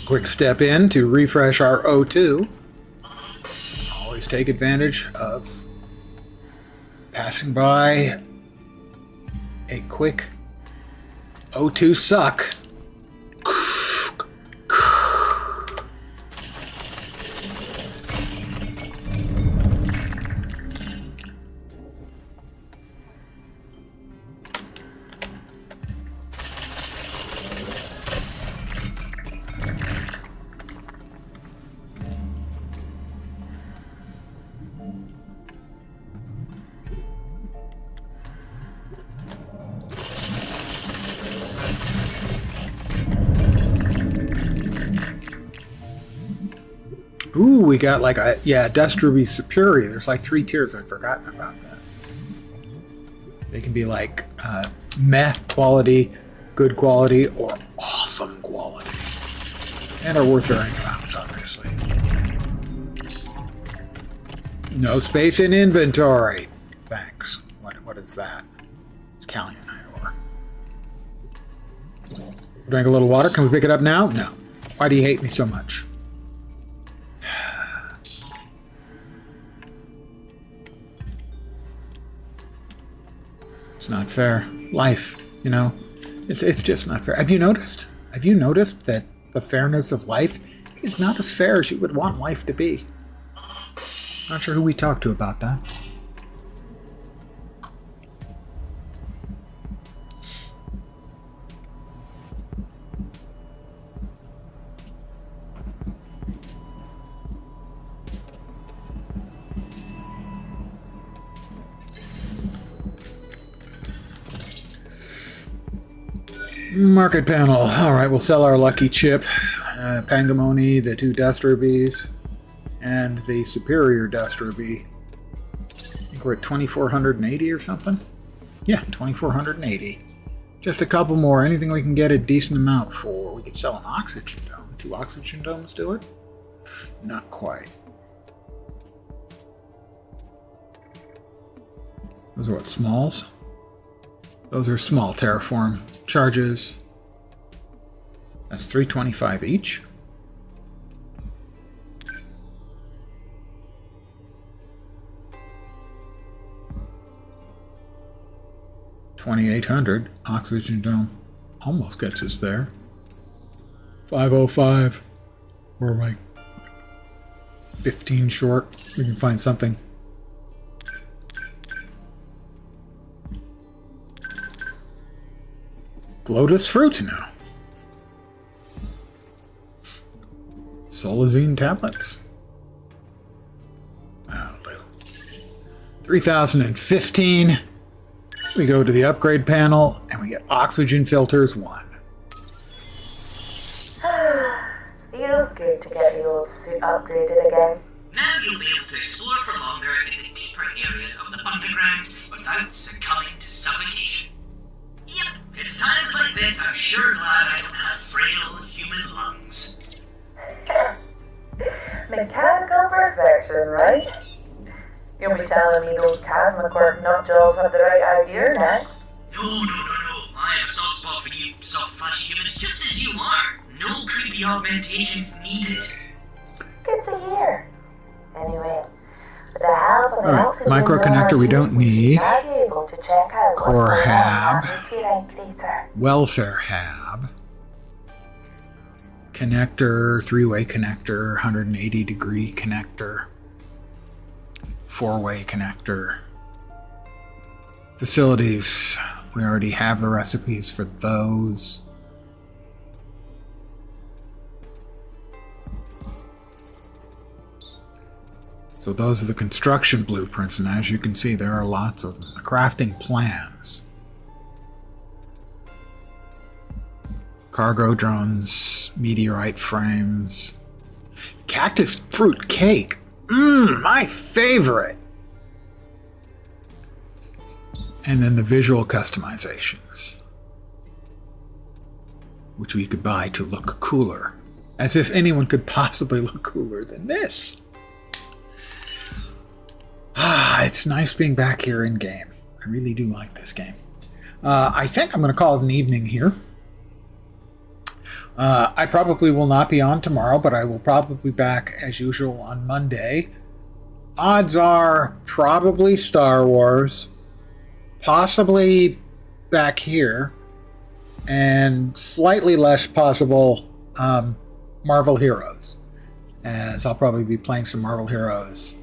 Speaker 1: Quick step in to refresh our O2. Always take advantage of passing by a quick O2 suck. Ooh, we got like a, yeah, Dust Ruby Superior. There's like 3 tiers. I'd forgotten about that. They can be like meh quality, good quality, or awesome quality. And are worth varying amounts, obviously. No space in inventory. Thanks. What is that? It's Calionite ore. Drink a little water. Can we pick it up now? No. Why do you hate me so much? It's not fair. Life, you know, it's just not fair. Have you noticed? Have you noticed that the fairness of life is not as fair as you would want life to be? Not sure who we talked to about that. Market panel. Alright, we'll sell our lucky chip. Pangamony, the 2 dust rubies, and the superior dust ruby. I think we're at 2,480 or something? Yeah, 2,480. Just a couple more. Anything we can get a decent amount for. We could sell an oxygen dome. 2 oxygen domes do it? Not quite. Those are what, smalls? Those are small terraform charges. That's 325 each. $2,800 oxygen dome almost gets us there. 505. We're like 15 short. We can find something. Glotus fruit now. Solazine tablets. That'll do. 3,015. We go to the upgrade panel and we get oxygen filters 1.
Speaker 2: Feels good to get the old suit upgraded again.
Speaker 3: Now you'll be able to explore for longer in the deeper areas of the underground without succumbing to suffocation. Yep, it's times like this I'm sure glad I don't have frail human lungs.
Speaker 2: Mechanical perfection, right? You'll be telling me those Chasmacorp nutjobs have the right idea next.
Speaker 3: No. I have a soft spot for you soft-flesh humans just as you are. No creepy augmentations needed.
Speaker 2: Good to hear. Anyway, with the help of an
Speaker 1: Alright,
Speaker 2: oxygen
Speaker 1: microconnector we don't need.
Speaker 2: I'll be able to check out
Speaker 1: Core
Speaker 2: what's going
Speaker 1: hab.
Speaker 2: on at the T-Rank later.
Speaker 1: Welfare hab. Connector, 3-way connector, 180 degree connector. 4-way connector. Facilities. We already have the recipes for those. So those are the construction blueprints, and as you can see, there are lots of them. The crafting plans. Cargo drones, meteorite frames. Cactus fruit cake. My favorite. And then the visual customizations, which we could buy to look cooler. As if anyone could possibly look cooler than this. It's nice being back here in game. I really do like this game. I think I'm going to call it an evening here. I probably will not be on tomorrow, but I will probably be back as usual on Monday. Odds are probably Star Wars, possibly back here, and slightly less possible Marvel Heroes, as I'll probably be playing some Marvel Heroes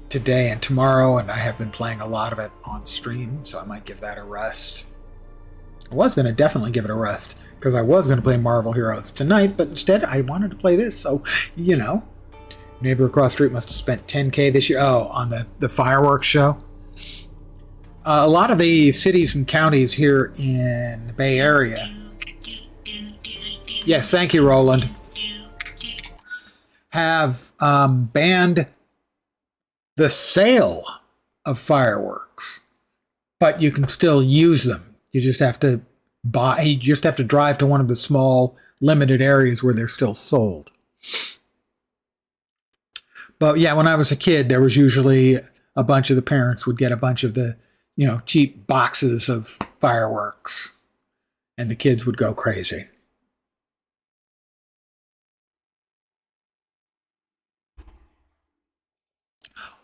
Speaker 1: today and tomorrow, and I have been playing a lot of it on stream, so I might give that a rest. I was going to definitely give it a rest, because I was going to play Marvel Heroes tonight, but instead I wanted to play this, so, you know. Neighbor across the street must have spent $10K this year. Oh, on the fireworks show. A lot of the cities and counties here in the Bay Area. Yes, thank you, Roland. have banned the sale of fireworks, but you can still use them. You just have to drive to one of the small limited areas where they're still sold. But yeah, when I was a kid, there was usually a bunch of the parents would get a bunch of the, cheap boxes of fireworks, and the kids would go crazy.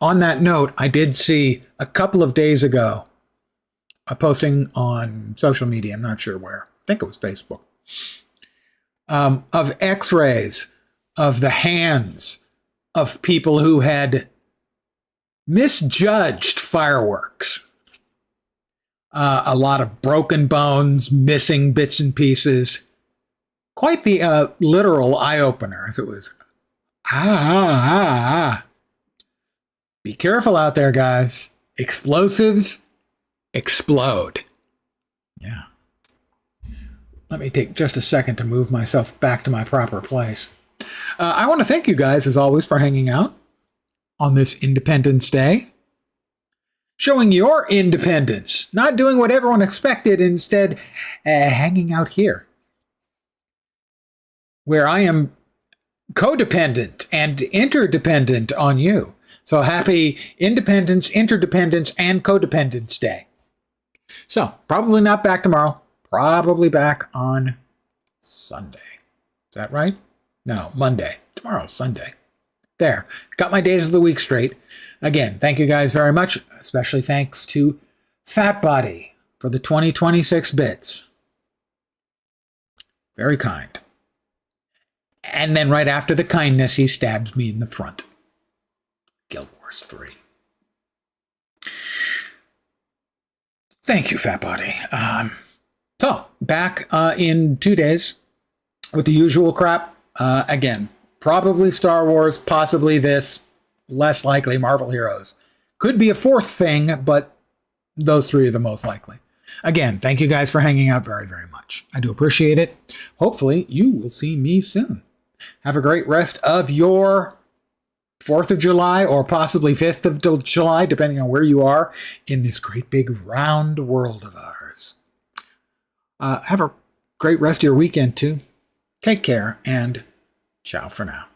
Speaker 1: On that note, I did see a couple of days ago a posting on social media, I'm not sure where, I think it was Facebook, of x-rays of the hands of people who had misjudged fireworks. A lot of broken bones, missing bits and pieces. Quite the literal eye-opener, as it was. Be careful out there, guys. Explosives explode. Yeah. Let me take just a second to move myself back to my proper place. I want to thank you guys, as always, for hanging out on this Independence Day. Showing your independence. Not doing what everyone expected, instead hanging out here. Where I am codependent and interdependent on you. So happy Independence, Interdependence, and Codependence Day. So, probably not back tomorrow. Probably back on Sunday. Is that right? No, Monday. Tomorrow's Sunday. There. Got my days of the week straight. Again, thank you guys very much. Especially thanks to Fatbody for the 2026 bits. Very kind. And then right after the kindness, he stabs me in the front. Guild Wars 3. Thank you, Fatbody. So, back in 2 days with the usual crap. Again, probably Star Wars, possibly this, less likely Marvel Heroes. Could be a fourth thing, but those three are the most likely. Again, thank you guys for hanging out very, very much. I do appreciate it. Hopefully, you will see me soon. Have a great rest of your 4th of July or possibly 5th of July, depending on where you are in this great big round world of ours. Have a great rest of your weekend, too. Take care, and ciao for now.